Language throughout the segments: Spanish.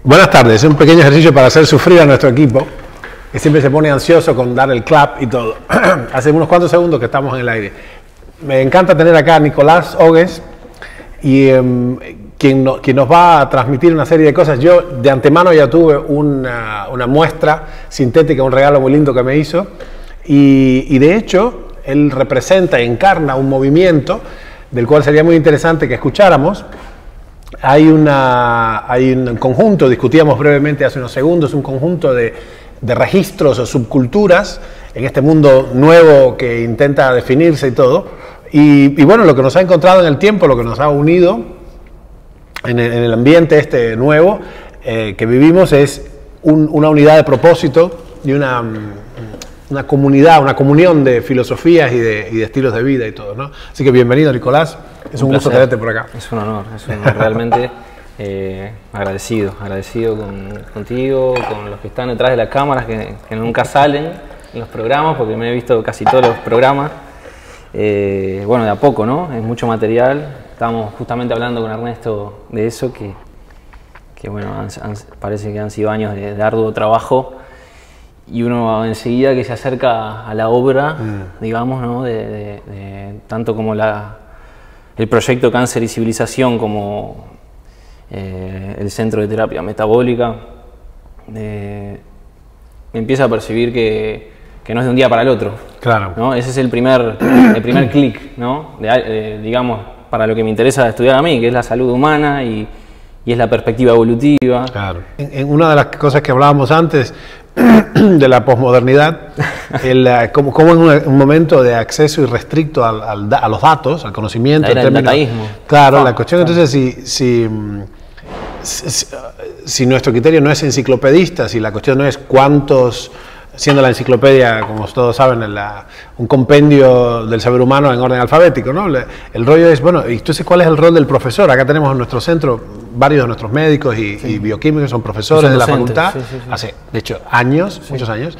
Buenas tardes, es un pequeño ejercicio para hacer sufrir a nuestro equipo, que siempre se pone ansioso con dar el clap y todo. Hace unos cuantos segundos que estamos en el aire. Me encanta tener acá a Nicolás Ogues, y quien nos va a transmitir una serie de cosas. Yo de antemano ya tuve una muestra sintética, un regalo muy lindo que me hizo, y de hecho él representa, encarna un movimiento del cual sería muy interesante que escucháramos. Hay un conjunto, discutíamos brevemente hace unos segundos, un conjunto de registros o subculturas en este mundo nuevo que intenta definirse y todo. Y bueno, lo que nos ha encontrado en el tiempo, lo que nos ha unido en el ambiente este nuevo que vivimos es una unidad de propósito y una comunidad, una comunión de filosofías y de estilos de vida y todo, ¿no? Así que bienvenido, Nicolás. Es un gusto tenerte por acá. Es un honor realmente agradecido contigo, con los que están detrás de las cámaras, que nunca salen en los programas, porque me he visto casi todos los programas. Bueno, de a poco, ¿no? Es mucho material. Estábamos justamente hablando con Ernesto de eso, que bueno, parece que han sido años de arduo trabajo, y uno enseguida que se acerca a la obra, digamos, ¿no? Tanto como el proyecto Cáncer y Civilización, como el Centro de Terapia Metabólica, empieza a percibir que no es de un día para el otro. Claro. ¿No? Ese es el primer clic, ¿no? Digamos, para lo que me interesa estudiar a mí, que es la salud humana y es la perspectiva evolutiva. Claro. En una de las cosas que hablábamos antes de la posmodernidad, como en un momento de acceso irrestricto a los datos, al conocimiento, el dataísmo. Claro, la cuestión entonces si nuestro criterio no es enciclopedista, si la cuestión no es cuántos, siendo la enciclopedia, como todos saben, un compendio del saber humano en orden alfabético, ¿no? El rollo es, bueno, entonces, ¿cuál es el rol del profesor? Acá tenemos en nuestro centro varios de nuestros médicos y bioquímicos, son profesores de la facultad, hace, de hecho, años, muchos años,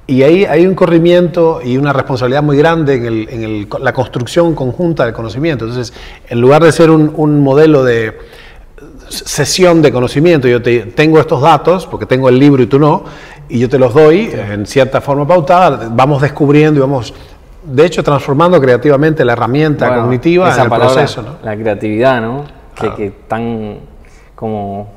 y ahí hay un corrimiento y una responsabilidad muy grande en la construcción conjunta del conocimiento. Entonces, en lugar de ser un modelo de sesión de conocimiento, yo tengo estos datos, porque tengo el libro y tú no, y yo te los doy en cierta forma pautada, vamos descubriendo y vamos, de hecho, transformando creativamente la herramienta cognitiva en el proceso, ¿no? La creatividad, ¿no? Claro. Que tan como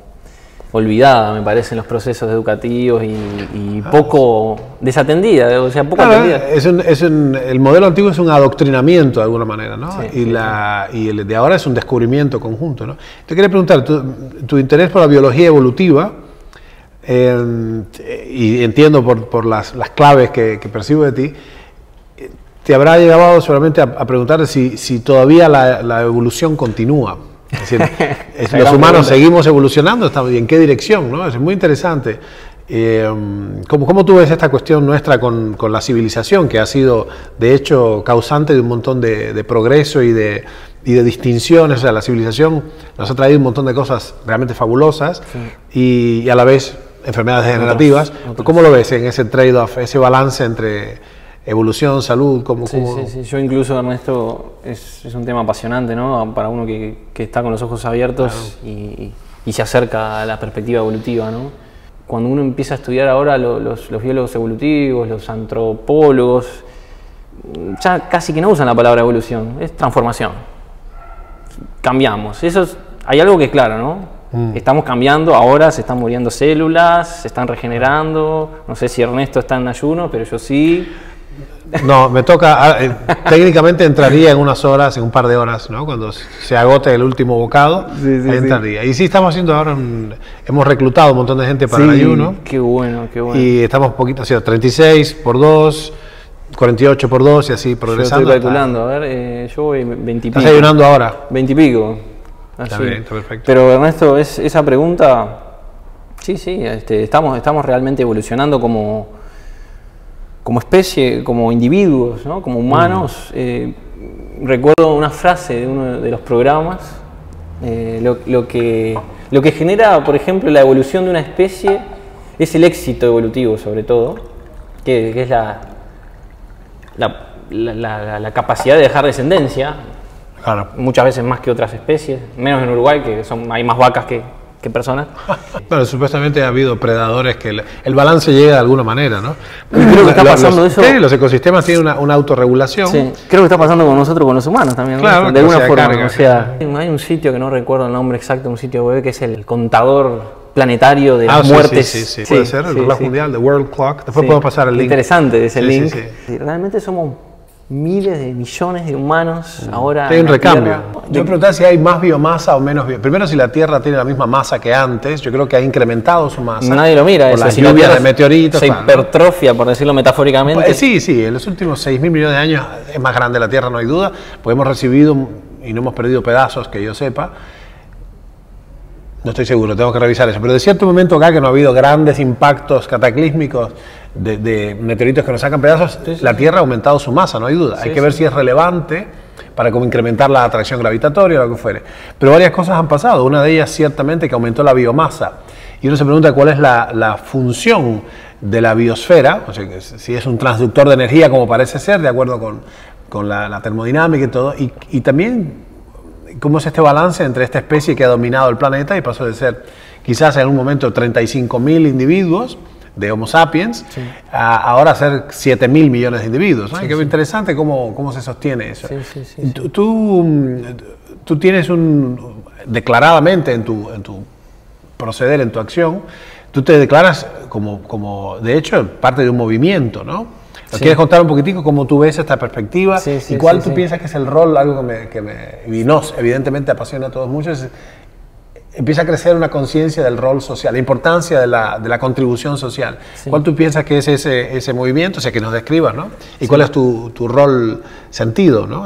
olvidada, me parece, en los procesos educativos y poco desatendida, o sea, poco atendida. El modelo antiguo es un adoctrinamiento de alguna manera, ¿no? Sí, y el de ahora es un descubrimiento conjunto, ¿no? Te quería preguntar, tu interés por la biología evolutiva, y entiendo por las claves que percibo de ti, te habrá llevado solamente a preguntar si todavía la evolución continúa. Es decir, los humanos seguimos evolucionando, ¿y en qué dirección, ¿no? Es muy interesante. ¿Cómo tú ves esta cuestión nuestra con la civilización, que ha sido, de hecho, causante de un montón de progreso y de distinciones? O sea, la civilización nos ha traído un montón de cosas realmente fabulosas, y a la vez enfermedades degenerativas. ¿Cómo lo ves en ese trade-off, ese balance entre evolución, salud? Sí. Yo incluso, Ernesto, es un tema apasionante, ¿no? Para uno que está con los ojos abiertos, claro, y se acerca a la perspectiva evolutiva, ¿no? Cuando uno empieza a estudiar ahora los biólogos evolutivos, los antropólogos, ya casi que no usan la palabra evolución, es transformación. Cambiamos. Hay algo que es claro, ¿no? Estamos cambiando, ahora se están muriendo células, se están regenerando. No sé si Ernesto está en ayuno, pero yo sí. No, me toca, técnicamente entraría en unas horas, en un par de horas, ¿no? Cuando se agote el último bocado, ahí entraría. Y sí, estamos haciendo ahora, hemos reclutado un montón de gente para el ayuno. Qué bueno. Y estamos poquito, o sea, 36 por 2, 48 por 2 y así progresando. Yo estoy calculando, a ver, yo voy 20 y pico. ¿Estás ayunando ahora? 20 y pico. Está bien, está perfecto. Pero Ernesto, esa pregunta, sí, estamos realmente evolucionando como especie, como individuos, ¿no? Como humanos. Recuerdo una frase de uno de los programas, lo que genera, por ejemplo, la evolución de una especie es el éxito evolutivo, sobre todo, que es la capacidad de dejar descendencia. Claro. Muchas veces más que otras especies, menos en Uruguay, que hay más vacas que personas. Bueno, supuestamente ha habido predadores que el balance llega de alguna manera, ¿no? Creo que está pasando eso. Sí, los ecosistemas tienen una autorregulación. Sí, creo que está pasando con nosotros, con los humanos también, claro, de alguna forma. Carga. O sea, hay un sitio que no recuerdo el nombre exacto, un sitio web que es el contador planetario de las muertes. Sí, puede ser, el reloj mundial, The World Clock. Después podemos pasar el link. Interesante ese link. Realmente somos miles de millones de humanos ahora. Hay un recambio. Yo me preguntaba si hay más biomasa o menos biomasa. Primero, si la Tierra tiene la misma masa que antes. Yo creo que ha incrementado su masa. Nadie lo mira. Por las lluvias de meteoritos. Se hipertrofia, por decirlo metafóricamente. Sí, en los últimos 6.000 millones de años es más grande la Tierra, no hay duda. Pues hemos recibido, y no hemos perdido pedazos, que yo sepa. No estoy seguro, tengo que revisar eso. Pero de cierto momento acá que no ha habido grandes impactos cataclísmicos de meteoritos que nos sacan pedazos, la Tierra ha aumentado su masa, no hay duda. Hay que ver si es relevante para como incrementar la atracción gravitatoria o lo que fuere. Pero varias cosas han pasado. Una de ellas ciertamente que aumentó la biomasa. Y uno se pregunta cuál es la función de la biosfera, o sea, si es un transductor de energía como parece ser, de acuerdo con la termodinámica y todo. Y también cómo es este balance entre esta especie que ha dominado el planeta y pasó de ser quizás en un momento 35.000 individuos de Homo sapiens a ahora ser 7.000 millones de individuos, ¿no? Qué interesante cómo se sostiene eso. Tú tienes declaradamente en tu proceder, en tu acción, tú te declaras como de hecho parte de un movimiento, ¿no? ¿Quieres contar un poquitico cómo tú ves esta perspectiva? ¿Y cuál tú piensas que es el rol? Algo y nos evidentemente apasiona a todos mucho, empieza a crecer una conciencia del rol social, la importancia de la contribución social. ¿Cuál tú piensas que es ese movimiento? O sea, que nos describas, ¿no? ¿Y cuál es tu rol sentido, ¿no?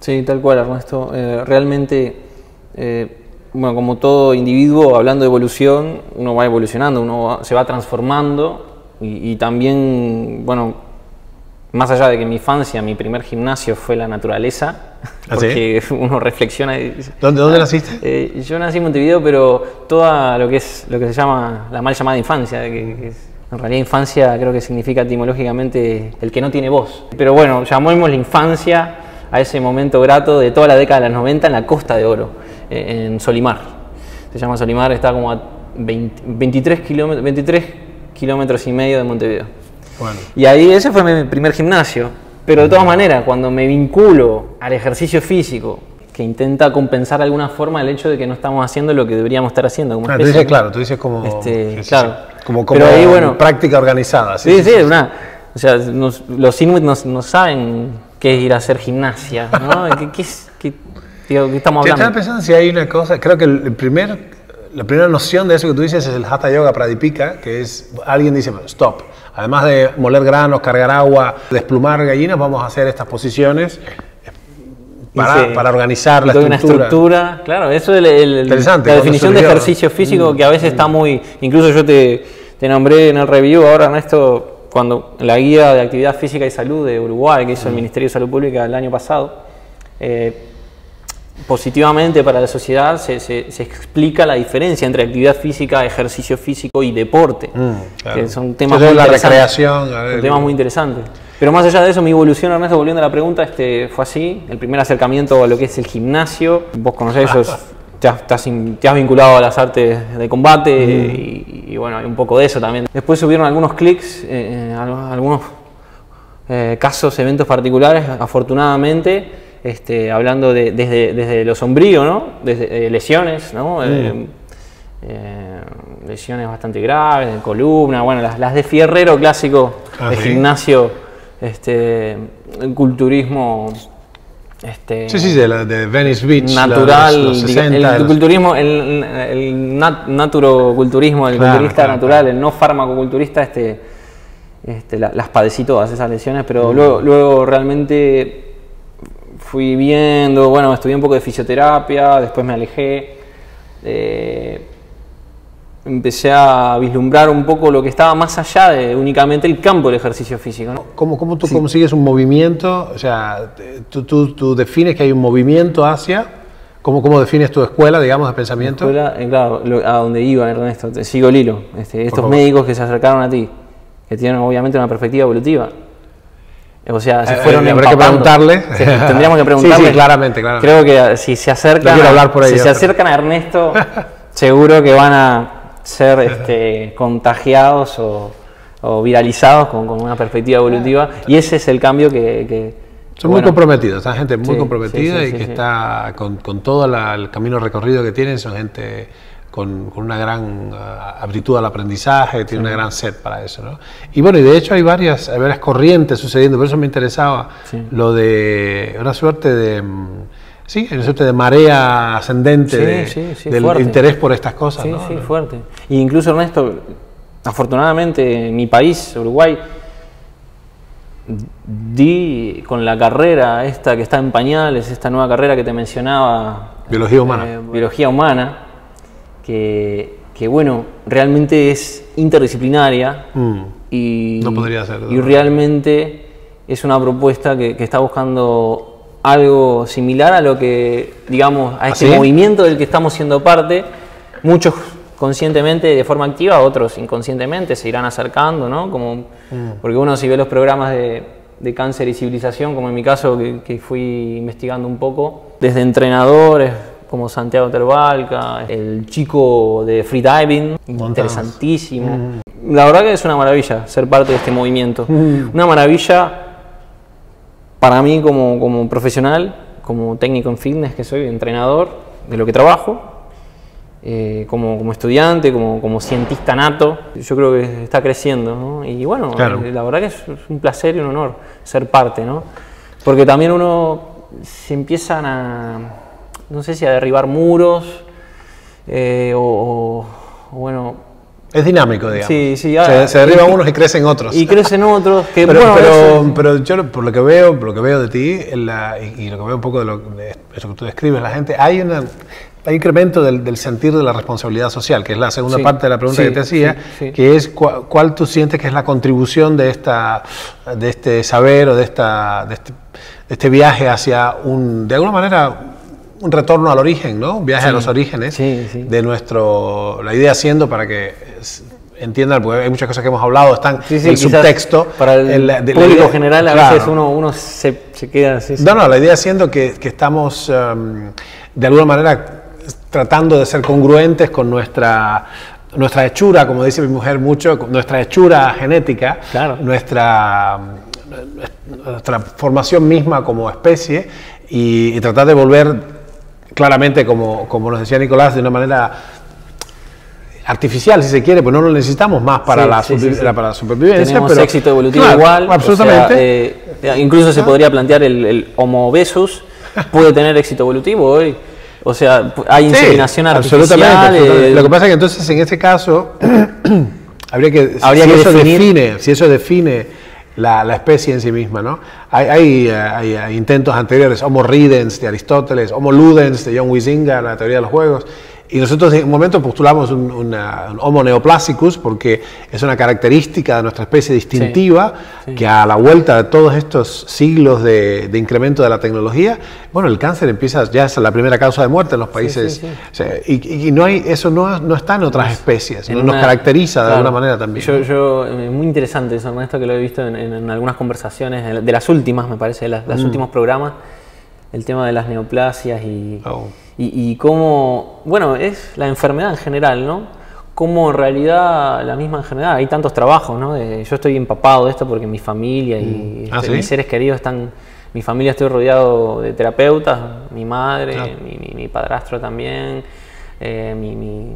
Sí, tal cual, Ernesto. Realmente, bueno, como todo individuo, hablando de evolución, uno va evolucionando, se va transformando y también, bueno, más allá de que en mi infancia, mi primer gimnasio fue la naturaleza, porque uno reflexiona y dice, ¿Dónde naciste? Yo nací en Montevideo, pero toda lo que se llama la mal llamada infancia, que en realidad infancia creo que significa etimológicamente el que no tiene voz. Pero bueno, llamémosle infancia a ese momento grato de toda la década de los 90 en la Costa de Oro, en Solimar. Se llama Solimar, está como a 23 kilómetros y medio de Montevideo. Bueno. Y ahí ese fue mi primer gimnasio, pero de todas maneras, cuando me vinculo al ejercicio físico, que intenta compensar de alguna forma el hecho de que no estamos haciendo lo que deberíamos estar haciendo como especie, tú dices como, claro. como pero ahí, bueno, práctica organizada. O sea, los inuit no saben qué es ir a hacer gimnasia, ¿no? ¿Qué estamos hablando? Estaba pensando si hay una cosa, creo que la primera noción de eso que tú dices es el Hatha Yoga Pradipika, que es, alguien dice, stop. Además de moler granos, cargar agua, desplumar gallinas, vamos a hacer estas posiciones para organizar la estructura. Una estructura, claro, eso es la definición de ejercicio físico que a veces está muy... Incluso yo te nombré en el review ahora, Ernesto, cuando la guía de actividad física y salud de Uruguay, que hizo el Ministerio de Salud Pública el año pasado, positivamente para la sociedad se explica la diferencia entre actividad física, ejercicio físico y deporte, claro. que son temas muy interesantes. Recreación, son temas muy interesantes. Pero más allá de eso, mi evolución, Ernesto, volviendo a la pregunta, fue así. El primer acercamiento a lo que es el gimnasio. Vos conocés eso, te has vinculado a las artes de combate y bueno, hay un poco de eso también. Después subieron algunos clics, algunos casos, eventos particulares, afortunadamente. Hablando desde lo sombrío, ¿no? Desde lesiones, ¿no? Lesiones bastante graves, de columna, bueno, las de fierrero clásico, de gimnasio, culturismo, de Venice Beach, natural, los 60, el culturismo, el naturoculturismo, el culturista natural, el no farmacoculturista, las padecí todas esas lesiones, pero luego realmente fui viendo, bueno, estudié un poco de fisioterapia, después me alejé, empecé a vislumbrar un poco lo que estaba más allá de únicamente el campo del ejercicio físico, ¿no? ¿Cómo tú consigues un movimiento? O sea, tú defines que hay un movimiento hacia... ¿Cómo defines tu escuela, digamos, de pensamiento? Escuela, claro, a donde iba, Ernesto, te sigo el hilo. Estos médicos que se acercaron a ti, que tienen obviamente una perspectiva evolutiva. O sea, se fueron habrá que preguntarle. Tendríamos que preguntarle. Sí, claramente. Creo que si se acercan, no quiero hablar por si se acercan a Ernesto seguro que van a ser contagiados o viralizados con una perspectiva evolutiva, y ese es el cambio que son muy comprometidos, esta gente muy comprometida y que está con todo el camino recorrido que tienen, son gente con una gran aptitud al aprendizaje, tiene una gran sed para eso, ¿no? Y bueno, y de hecho hay varias corrientes sucediendo, por eso me interesaba lo de una suerte de... Sí, hay una suerte de marea ascendente del fuerte. interés por estas cosas, ¿no? Sí, fuerte. E incluso, Ernesto, afortunadamente en mi país, Uruguay, di con la carrera esta que está en pañales, esta nueva carrera que te mencionaba, biología humana. Biología humana, que bueno, realmente es interdisciplinaria y, no podría ser, y realmente es una propuesta que está buscando algo similar a lo que, digamos, a este movimiento del que estamos siendo parte, muchos conscientemente de forma activa, otros inconscientemente se irán acercando, ¿no? Porque uno, si ve los programas de cáncer y civilización, como en mi caso, que fui investigando un poco, desde entrenadores como Santiago Tervalca, el chico de freediving, interesantísimo. La verdad que es una maravilla ser parte de este movimiento. Una maravilla para mí como profesional, como técnico en fitness que soy, entrenador, de lo que trabajo, como estudiante, como cientista nato, yo creo que está creciendo, ¿no? Y bueno, la verdad que es un placer y un honor ser parte, ¿no? Porque también uno se empiezan no sé si a derribar muros, o bueno... Es dinámico, digamos. Sí, se derriban unos y crecen otros. Y crecen otros. Pero yo, por lo que veo de ti, y lo que veo un poco de eso que tú describes, la gente, hay un incremento del sentir de la responsabilidad social, que es la segunda parte de la pregunta que te hacía, que es cuál tú sientes que es la contribución de este saber o de este viaje hacia de alguna manera, un retorno al origen, ¿no? Un viaje a los orígenes de la idea siendo, para que entiendan, porque hay muchas cosas que hemos hablado, están el subtexto. Para el público general a veces uno se queda así. No, la idea siendo que estamos de alguna manera tratando de ser congruentes con nuestra hechura, como dice mi mujer mucho, nuestra hechura genética, nuestra formación misma como especie, y tratar de volver claramente, como nos decía Nicolás, de una manera artificial, si se quiere, pues no lo necesitamos más para la supervivencia. Tenemos éxito evolutivo igual. Absolutamente. O sea, incluso se podría plantear el Homo besus puede tener éxito evolutivo hoy. O sea, hay inseminación artificial. Absolutamente. Lo que pasa es que entonces, en ese caso, habría que definir si eso define la especie en sí misma, ¿no? Hay intentos anteriores, Homo ridens de Aristóteles, Homo ludens de John Huizinga, la teoría de los juegos, y nosotros en un momento postulamos un Homo neoplasticus porque es una característica de nuestra especie distintiva que a la vuelta de todos estos siglos de incremento de la tecnología, bueno, el cáncer ya es la primera causa de muerte en los países, o sea, y eso no está en otras especies, nos caracteriza de alguna manera también. Muy interesante eso, esto que lo he visto en algunas conversaciones, de las últimas, me parece, de los últimos programas, el tema de las neoplasias y cómo, bueno, es la enfermedad en general, ¿no? Cómo en realidad la misma enfermedad, hay tantos trabajos, ¿no? Yo estoy empapado de esto porque mi familia y mis seres queridos están, mi familia, estoy rodeado de terapeutas, mi madre, mi padrastro también, mi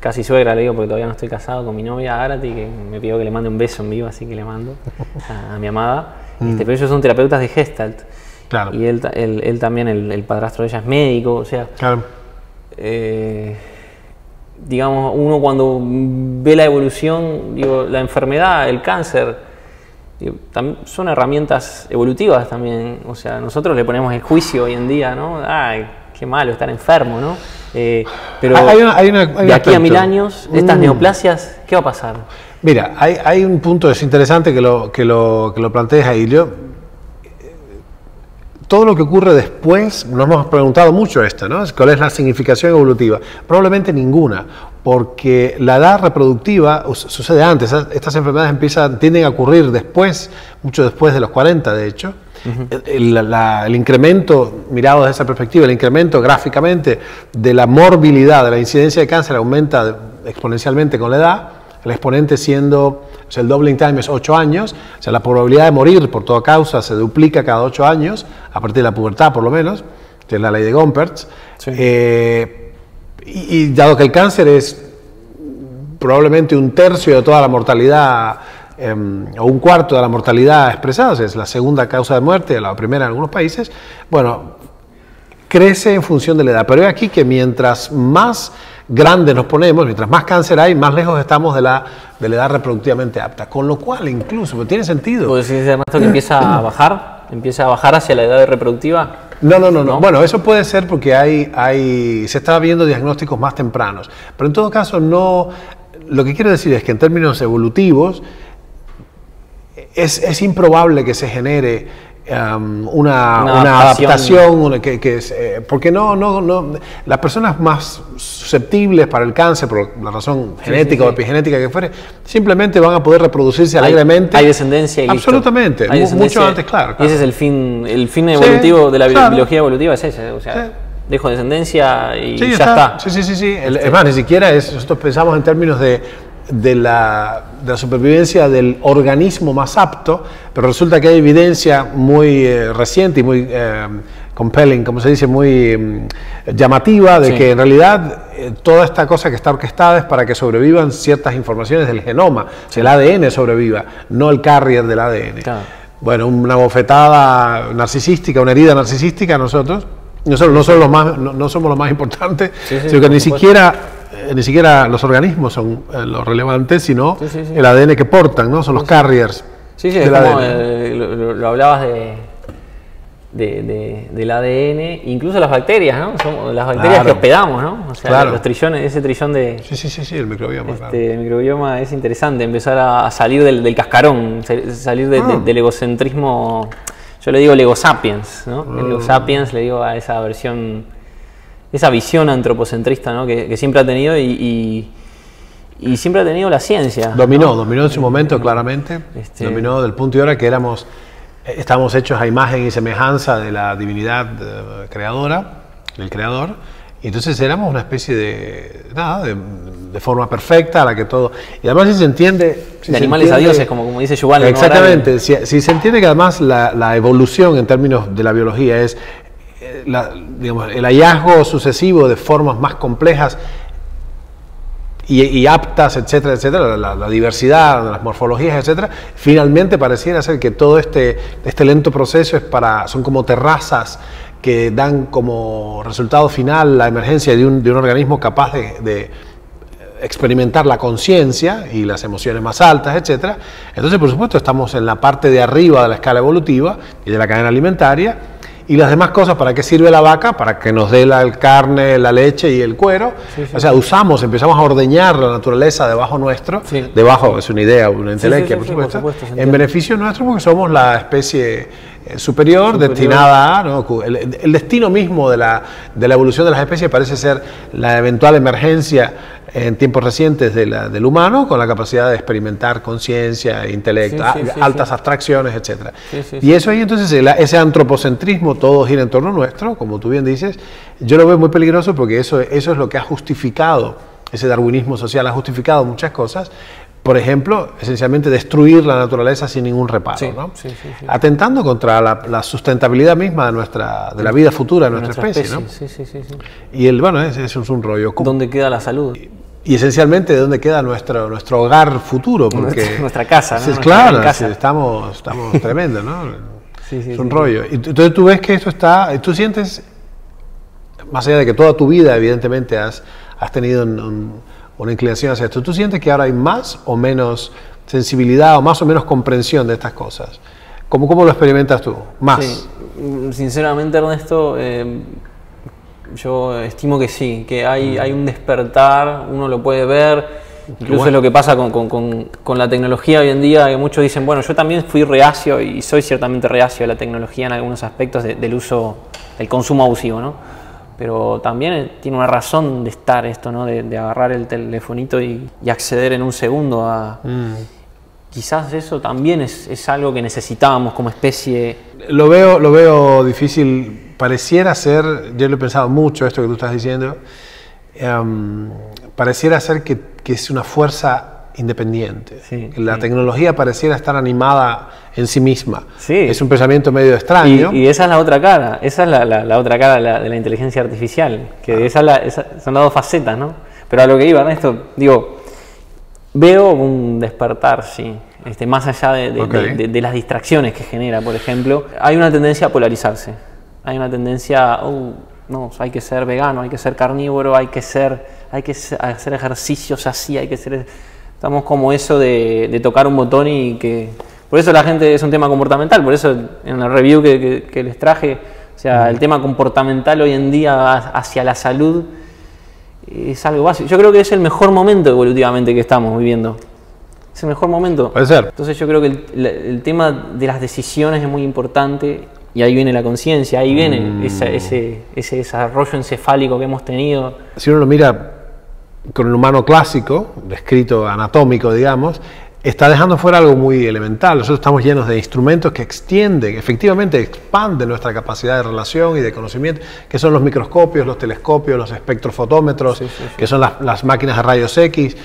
casi suegra, le digo porque todavía no estoy casado, con mi novia Arati, que me pidió que le mande un beso en vivo, así que le mando a mi amada, pero ellos son terapeutas de Gestalt. Claro. Y él también, el padrastro de ella es médico, o sea, digamos, uno cuando ve la evolución, digo, la enfermedad, el cáncer, digo, son herramientas evolutivas también, o sea, nosotros le ponemos el juicio hoy en día, ¿no? Ay, qué malo estar enfermo, ¿no? Pero de aquí a 1000 años, estas neoplasias, ¿qué va a pasar? Mira, hay un punto, es interesante que lo plantees ahí. Todo lo que ocurre después, nos hemos preguntado mucho esto, ¿no? ¿Cuál es la significación evolutiva? Probablemente ninguna, porque la edad reproductiva sucede antes. Estas enfermedades tienden a ocurrir después, mucho después de los 40, de hecho. el incremento, mirado desde esa perspectiva, el incremento gráficamente de la morbilidad, de la incidencia de cáncer aumenta exponencialmente con la edad, el exponente siendo, o sea, el doubling time es 8 años, o sea, la probabilidad de morir por toda causa se duplica cada 8 años, a partir de la pubertad por lo menos, que es la ley de Gompertz. Sí. Y dado que el cáncer es probablemente un tercio de toda la mortalidad, o un cuarto de la mortalidad expresada, o sea, es la segunda causa de muerte, la primera en algunos países, bueno, crece en función de la edad. Pero es aquí que mientras más grandes nos ponemos, mientras más cáncer hay, más lejos estamos de la edad reproductivamente apta. Con lo cual, incluso, pues tiene sentido. ¿Puedes decir además que empieza a bajar hacia la edad reproductiva? No. Bueno, eso puede ser porque se está viendo diagnósticos más tempranos. Pero en todo caso, no. Lo que quiero decir es que en términos evolutivos es improbable que se genere una adaptación porque las personas más susceptibles para el cáncer, por la razón genética o epigenética que fuere, simplemente van a poder reproducirse alegremente. Hay descendencia y absolutamente, mucho antes, claro. Y ese es el fin evolutivo de la biología evolutiva, es ese, o sea, dejo descendencia y ya está. Sí. Es más, ni siquiera nosotros pensamos en términos de la supervivencia del organismo más apto, pero resulta que hay evidencia muy reciente y muy compelling, como se dice, muy llamativa, de que en realidad toda esta cosa que está orquestada es para que sobrevivan ciertas informaciones del genoma, el ADN sobreviva, no el carrier del ADN. Claro. Bueno, una bofetada narcisística, una herida narcisística, nosotros no somos los más importantes, sino que ni siquiera los organismos son los relevantes, sino el ADN que portan, ¿no? Son los carriers. Es como lo hablabas del ADN, incluso las bacterias, ¿no? Son las bacterias que hospedamos, ¿no? O sea, los trillones, ese trillón de... Sí, el microbioma. El microbioma es interesante, empezar a salir del cascarón, salir del egocentrismo. Yo le digo el Ego Sapiens, ¿no? El Ego Sapiens, le digo a esa versión, esa visión antropocentrista, ¿no? que siempre ha tenido y siempre ha tenido la ciencia. Dominó en su momento, claramente. Dominó del punto de hora que estábamos hechos a imagen y semejanza de la divinidad creadora, del creador. Y entonces éramos una especie de forma perfecta a la que todo... Y además si se entiende... de animales a dioses, como dice Yuval. Exactamente. ¿No? Si se entiende que además la evolución en términos de la biología es el hallazgo sucesivo de formas más complejas y aptas, etcétera, la diversidad, las morfologías, etcétera, finalmente pareciera ser que todo este lento proceso son como terrazas que dan como resultado final la emergencia de un organismo capaz de experimentar la conciencia y las emociones más altas, etcétera. Entonces, por supuesto, estamos en la parte de arriba de la escala evolutiva y de la cadena alimentaria. Y las demás cosas, ¿para qué sirve la vaca? Para que nos dé la carne, la leche y el cuero. O sea, empezamos a ordeñar la naturaleza debajo nuestro. Debajo es una idea, una intelequia, por supuesto. En beneficio nuestro, porque somos la especie superior destinada a... ¿no? El destino mismo de la evolución de las especies parece ser la eventual emergencia en tiempos recientes del humano con la capacidad de experimentar conciencia, intelecto, altas abstracciones, etc. Y eso ahí entonces, ese antropocentrismo, todo gira en torno nuestro, como tú bien dices, yo lo veo muy peligroso porque eso es lo que ha justificado, ese darwinismo social ha justificado muchas cosas. Por ejemplo, esencialmente destruir la naturaleza sin ningún reparo, ¿no? Atentando contra la sustentabilidad misma de la vida futura de nuestra especie, ¿no? Y ese es un rollo. ¿Dónde queda la salud? Y esencialmente, ¿de dónde queda nuestro hogar futuro? Porque nuestra casa, ¿no? Claro, estamos tremendos, ¿no? Es un rollo. Y entonces tú ves que esto tú sientes, más allá de que toda tu vida, evidentemente, has tenido una inclinación hacia esto, ¿tú sientes que ahora hay más o menos sensibilidad o más o menos comprensión de estas cosas? ¿Cómo lo experimentas tú? ¿Más? Sí. Sinceramente, Ernesto, yo estimo que sí, que hay un despertar, uno lo puede ver, incluso es lo que pasa con la tecnología hoy en día, que muchos dicen, bueno, yo también fui reacio y soy ciertamente reacio a la tecnología en algunos aspectos del uso, del consumo abusivo, ¿no? Pero también tiene una razón de estar esto, ¿no? De agarrar el telefonito y acceder en un segundo quizás eso también es algo que necesitábamos como especie. Lo veo difícil. Pareciera ser, yo lo he pensado mucho, esto que tú estás diciendo, pareciera ser que es una fuerza independiente. Sí, la tecnología pareciera estar animada en sí misma. Sí. Es un pensamiento medio extraño. Y esa es la otra cara, esa es la otra cara de la inteligencia artificial, que son las dos facetas, ¿no? Pero a lo que iba, Ernesto, digo, veo un despertar, sí, más allá de las distracciones que genera, por ejemplo, hay una tendencia a polarizarse, hay una tendencia, no, hay que ser vegano, hay que ser carnívoro, hay que hacer ejercicios así, estamos como eso de tocar un botón y que... Por eso la gente es un tema comportamental, por eso en la review que les traje, o sea, el tema comportamental hoy en día hacia la salud es algo básico. Yo creo que es el mejor momento evolutivamente que estamos viviendo. Es el mejor momento. Puede ser. Entonces yo creo que el tema de las decisiones es muy importante y ahí viene la conciencia, ahí viene ese desarrollo encefálico que hemos tenido. Si uno lo mira con el humano clásico, descrito anatómico, digamos, está dejando fuera algo muy elemental. Nosotros estamos llenos de instrumentos que extienden, efectivamente expanden nuestra capacidad de relación y de conocimiento, que son los microscopios, los telescopios, los espectrofotómetros, que son las máquinas de rayos X,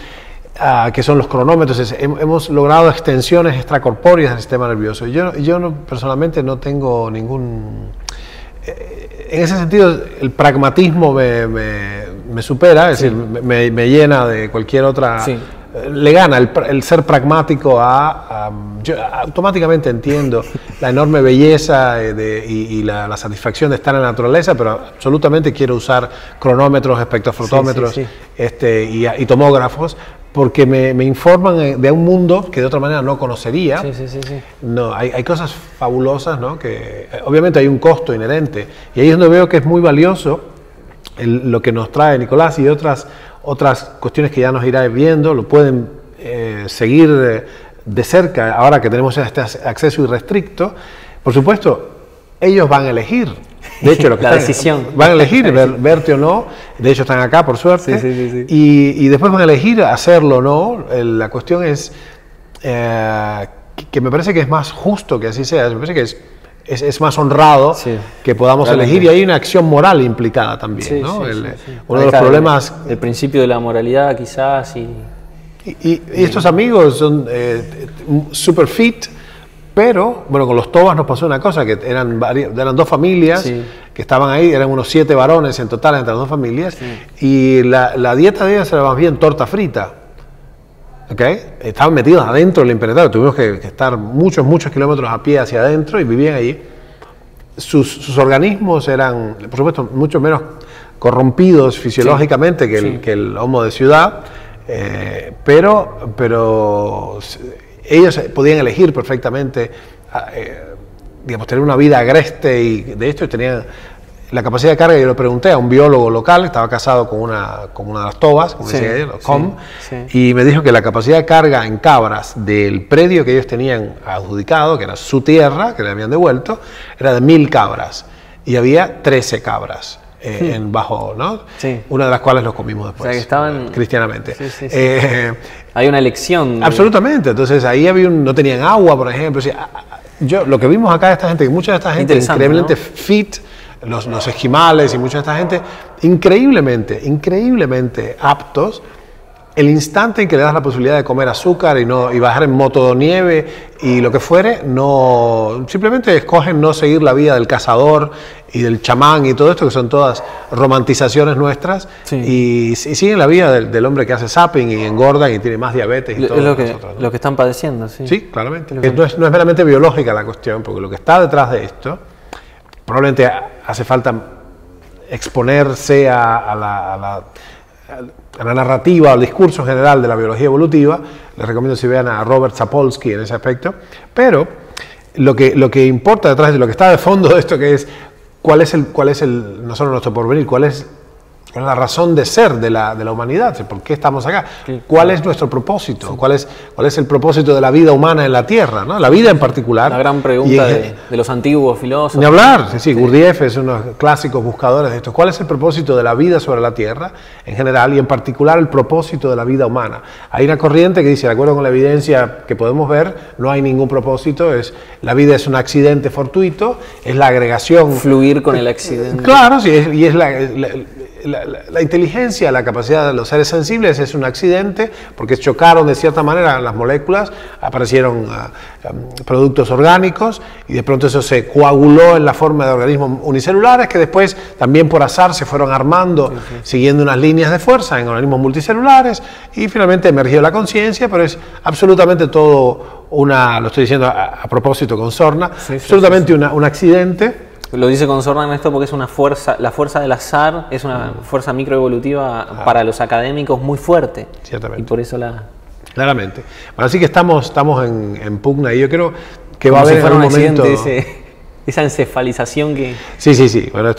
que son los cronómetros. Hemos logrado extensiones extracorpóreas del sistema nervioso. Yo personalmente no tengo ningún... En ese sentido, el pragmatismo me supera, es decir, me llena de cualquier otra... Sí. Le gana el ser pragmático yo automáticamente entiendo la enorme belleza y la satisfacción de estar en la naturaleza, pero absolutamente quiero usar cronómetros, espectrofotómetros y tomógrafos, porque me informan de un mundo que de otra manera no conocería. No, hay cosas fabulosas, ¿no? Que obviamente hay un costo inherente, y ahí es donde veo que es muy valioso lo que nos trae Nicolás y otras cuestiones que ya nos irá viendo. Lo pueden seguir de cerca ahora que tenemos este acceso irrestricto. Por supuesto, ellos van a elegir. De hecho, lo que decisión. Van a elegir verte o no. De hecho, están acá, por suerte. Y después van a elegir hacerlo o no. La cuestión es que me parece que es más justo que así sea. Me parece que es más honrado que podamos elegir, y hay una acción moral implicada también, ¿no? Uno de los problemas... El principio de la moralidad, quizás, y estos amigos son super fit, pero, bueno, con los Tobas nos pasó una cosa, que eran dos familias que estaban ahí, eran unos 7 varones en total entre las dos familias, y la dieta de ellos era más bien torta frita. Estaban metidos adentro del impenetrable, tuvimos que estar muchos kilómetros a pie hacia adentro y vivían allí. Sus organismos eran, por supuesto, mucho menos corrompidos fisiológicamente que el homo de ciudad, pero ellos podían elegir perfectamente, digamos, tener una vida agreste, y de hecho tenían la capacidad de carga. Yo lo pregunté a un biólogo local, estaba casado con una de las Tobas, como decía ella, y me dijo que la capacidad de carga en cabras del predio que ellos tenían adjudicado, que era su tierra, que le habían devuelto, era de 1000 cabras, y había 13 cabras en bajo, ¿no? Una de las cuales los comimos después, o sea, que estaban cristianamente. Hay una elección. Absolutamente. Entonces ahí no tenían agua, por ejemplo. O sea, lo que vimos acá de esta gente, que mucha de esta gente increíblemente fit, los esquimales y mucha de esta gente, increíblemente aptos. El instante en que le das la posibilidad de comer azúcar y bajar en motonieve y lo que fuere, simplemente escogen no seguir la vida del cazador y del chamán y todo esto, que son todas romantizaciones nuestras, y siguen la vida del hombre que hace zapping y engorda y tiene más diabetes y todo. Es lo que están padeciendo. Sí, claramente. No es meramente biológica la cuestión, porque lo que está detrás de esto, probablemente hace falta exponerse a la narrativa o al discurso general de la biología evolutiva. Les recomiendo si vean a Robert Sapolsky en ese aspecto, pero lo que importa detrás de lo que está de fondo de esto, que es cuál es no solo nuestro porvenir, cuál es ¿Cuál es la razón de ser de la humanidad? ¿Por qué estamos acá? ¿Cuál es nuestro propósito? Sí. ¿Cuál es el propósito de la vida humana en la Tierra, ¿no? La vida en particular. La gran pregunta de los antiguos filósofos. Ni hablar, sí. Gurdjieff es uno de los clásicos buscadores de esto. ¿Cuál es el propósito de la vida sobre la Tierra en general y en particular el propósito de la vida humana? Hay una corriente que dice, de acuerdo con la evidencia que podemos ver, no hay ningún propósito, la vida es un accidente fortuito, es la agregación... Fluir con el accidente. Claro, sí, y es la inteligencia, la capacidad de los seres sensibles es un accidente porque chocaron de cierta manera las moléculas, aparecieron productos orgánicos y de pronto eso se coaguló en la forma de organismos unicelulares que después también por azar se fueron armando siguiendo unas líneas de fuerza en organismos multicelulares y finalmente emergió la conciencia, pero es absolutamente todo lo estoy diciendo a propósito con Sorna, absolutamente un accidente. Lo dice con Sorna esto porque es una fuerza, la fuerza del azar es una fuerza microevolutiva para los académicos muy fuerte. Ciertamente. Y por eso la... Claramente. Bueno, así que estamos en pugna y yo creo que como va a haber si fuera un momento... accidente, esa encefalización que... Sí. Bueno,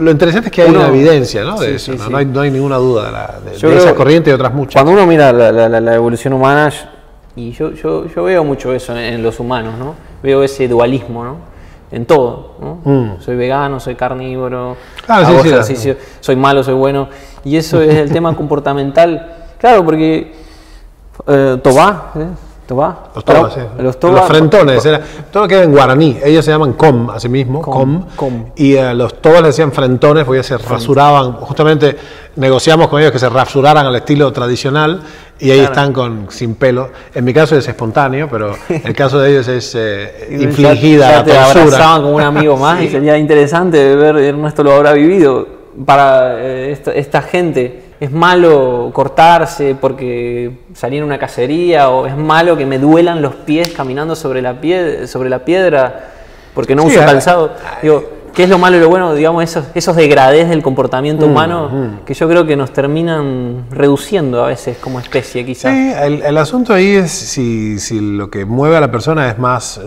lo interesante es que hay una evidencia, ¿no? De eso, sí. No hay ninguna duda de esa corriente y otras muchas. Cuando uno mira la evolución humana, y yo veo mucho eso en los humanos, ¿no? Veo ese dualismo, ¿no? En todo, ¿no? Soy vegano, soy carnívoro, hago ejercicio, soy malo, soy bueno. Y eso es el tema comportamental. Claro, porque Tobá, los frentones, todo lo que era en guaraní, ellos se llaman com, así mismo, com. Y los tobas le decían frentones porque se rasuraban, justamente negociamos con ellos que se rasuraran al estilo tradicional y ahí están sin pelo. En mi caso es espontáneo, pero el caso de ellos es infligida ya te abrazaban como un amigo más y sería interesante ver, Ernesto lo habrá vivido, para esta gente. ¿Es malo cortarse porque salí en una cacería? ¿O es malo que me duelan los pies caminando sobre la piedra porque no uso calzado? Digo, ¿qué es lo malo y lo bueno? Digamos, esos degradés del comportamiento humano que yo creo que nos terminan reduciendo a veces como especie, quizás. Sí, el asunto ahí es si lo que mueve a la persona es más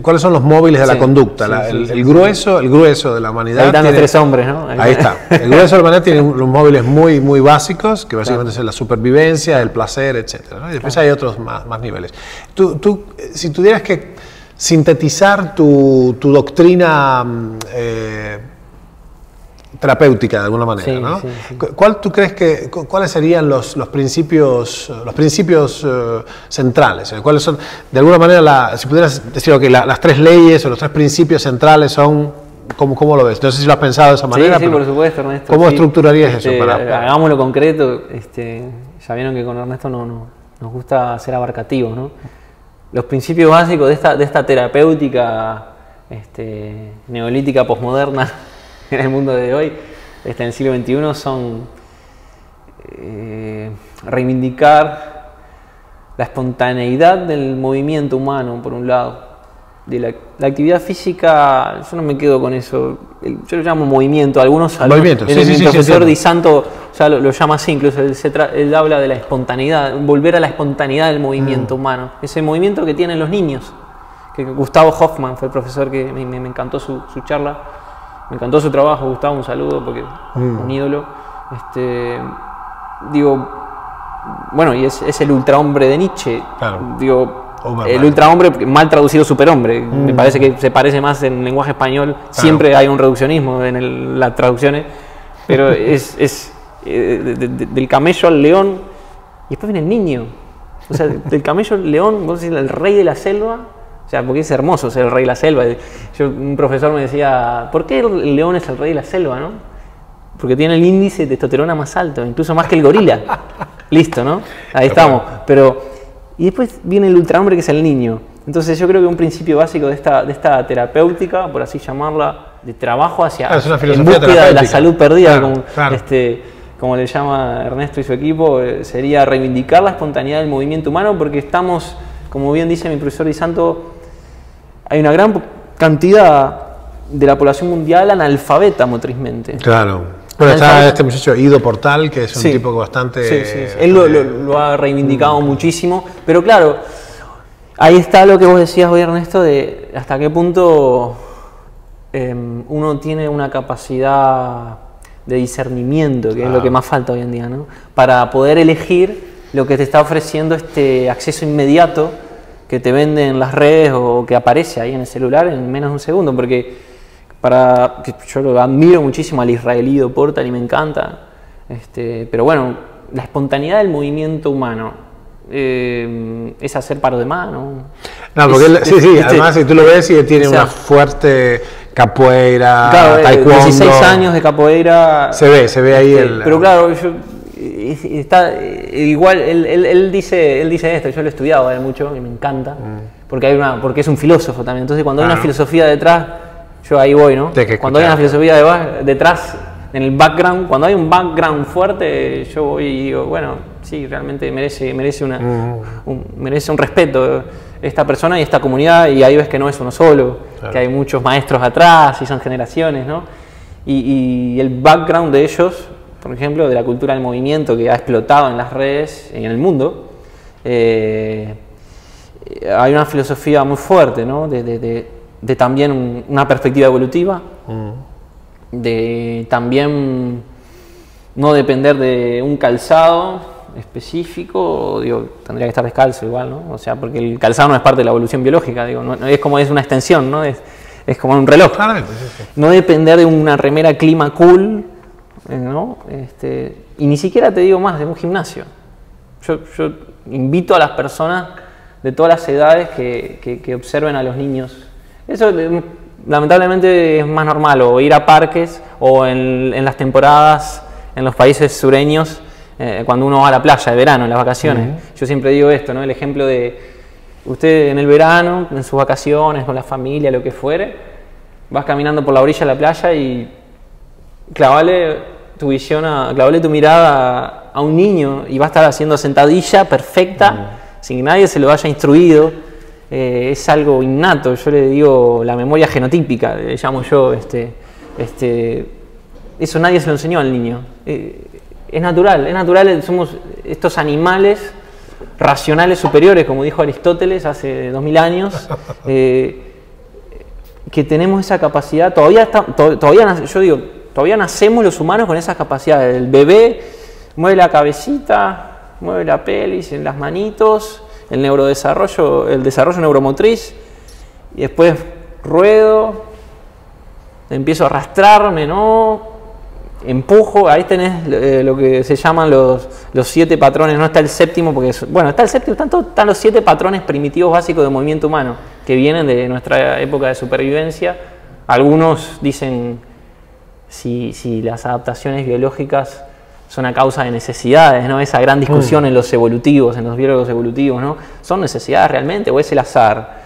¿cuáles son los móviles de la conducta? El grueso de la humanidad. Ahí están los tres hombres, ¿no? Ahí está. El grueso de la humanidad tiene unos móviles muy, muy básicos, que básicamente son la supervivencia, el placer, etc. ¿no? Y después hay otros más niveles. Tú, si tuvieras que sintetizar tu doctrina terapéutica de alguna manera, ¿no? ¿Cuáles serían los principios centrales? ¿Cuáles son, de alguna manera, si pudieras decir, las tres leyes o los tres principios centrales son, ¿cómo lo ves? No sé si lo has pensado de esa manera. Sí, por supuesto, Ernesto. ¿Cómo estructurarías eso? Hagámoslo concreto. Ya vieron que con Ernesto nos gusta ser abarcativos, ¿no? Los principios básicos de esta terapéutica neolítica posmoderna en el mundo de hoy, en el siglo XXI, son reivindicar la espontaneidad del movimiento humano, por un lado. De la actividad física, yo no me quedo con eso, yo lo llamo movimiento. Algunos movimiento. El profesor Di Santo ya lo llama así, incluso él habla de la espontaneidad, volver a la espontaneidad del movimiento humano, ese movimiento que tienen los niños. Que Gustavo Hoffman fue el profesor que me encantó su charla. Me encantó su trabajo, Gustavo, un saludo, porque un ídolo. Bueno, y es el ultrahombre de Nietzsche. Claro. El ultrahombre, mal traducido superhombre. Me parece que se parece más en lenguaje español. Claro. Siempre hay un reduccionismo en las traducciones, pero es del camello al león, y después viene el niño. O sea, del camello al león, vos decís el rey de la selva. O sea, porque es hermoso ser el rey de la selva. Un profesor me decía, ¿por qué el león es el rey de la selva, no? Porque tiene el índice de testosterona más alto, incluso más que el gorila. Listo, ¿no? Ahí estamos. Y después viene el ultrahombre, que es el niño. Entonces yo creo que un principio básico de esta terapéutica, por así llamarla, de trabajo en búsqueda de la salud perdida, como le llama Ernesto y su equipo, sería reivindicar la espontaneidad del movimiento humano, porque estamos, como bien dice mi profesor Di Santo, hay una gran cantidad de la población mundial analfabeta motrizmente. Claro. Bueno, está este muchacho Ido Portal, que es un tipo bastante... Sí. Él lo ha reivindicado muchísimo, pero claro, ahí está lo que vos decías hoy, Ernesto, de hasta qué punto uno tiene una capacidad de discernimiento, que es lo que más falta hoy en día, ¿no? Para poder elegir lo que te está ofreciendo este acceso inmediato que te venden en las redes o que aparece ahí en el celular en menos de un segundo, porque yo lo admiro muchísimo al israelí Portal y me encanta, pero bueno, la espontaneidad del movimiento humano es hacer paro de mano. No, porque además si tú lo ves, tiene una fuerte capoeira, claro, taekwondo. 16 años de capoeira. Se ve ahí pero claro, igual él dice esto, yo lo he estudiado a él mucho y me encanta, porque es un filósofo también. Entonces cuando hay una filosofía detrás, yo ahí voy, ¿no? Cuando hay una filosofía detrás, en el background, cuando hay un background fuerte, yo voy y digo, bueno, sí, realmente merece un respeto esta persona y esta comunidad, y ahí ves que no es uno solo, claro, que hay muchos maestros atrás y son generaciones, ¿no? Y el background de ellos, por ejemplo, de la cultura del movimiento que ha explotado en las redes y en el mundo, hay una filosofía muy fuerte, ¿no? De también una perspectiva evolutiva, de también no depender de un calzado específico, digo, tendría que estar descalzo igual, ¿no? O sea, porque el calzado no es parte de la evolución biológica, digo, no es como es una extensión, ¿no? Es como un reloj. No depender de una remera clima cool, ¿no? Y ni siquiera te digo más de un gimnasio. Yo invito a las personas de todas las edades que observen a los niños. Eso lamentablemente es más normal, o ir a parques, o en las temporadas en los países sureños, cuando uno va a la playa de verano, en las vacaciones. Yo siempre digo esto, ¿no? El ejemplo de usted en el verano, en sus vacaciones, con la familia, lo que fuere, vas caminando por la orilla de la playa y clavale tu mirada a un niño y va a estar haciendo sentadilla perfecta, sin que nadie se lo haya instruido. Es algo innato, yo le digo la memoria genotípica, le llamo yo. Eso nadie se lo enseñó al niño. Es natural, somos estos animales racionales superiores, como dijo Aristóteles hace 2000 años, que tenemos esa capacidad. Todavía nacemos los humanos con esas capacidades. El bebé mueve la cabecita, mueve la pelvis, en las manitos, el desarrollo neuromotriz, y después ruedo, empiezo a arrastrarme, ¿no? Empujo, ahí tenés lo que se llaman los 7 patrones, no está el séptimo, porque está el séptimo, están los 7 patrones primitivos básicos del movimiento humano, que vienen de nuestra época de supervivencia. Algunos dicen si las adaptaciones biológicas son a causa de necesidades, ¿no? Esa gran discusión en los evolutivos, en los biólogos evolutivos, ¿no? ¿Son necesidades realmente o es el azar?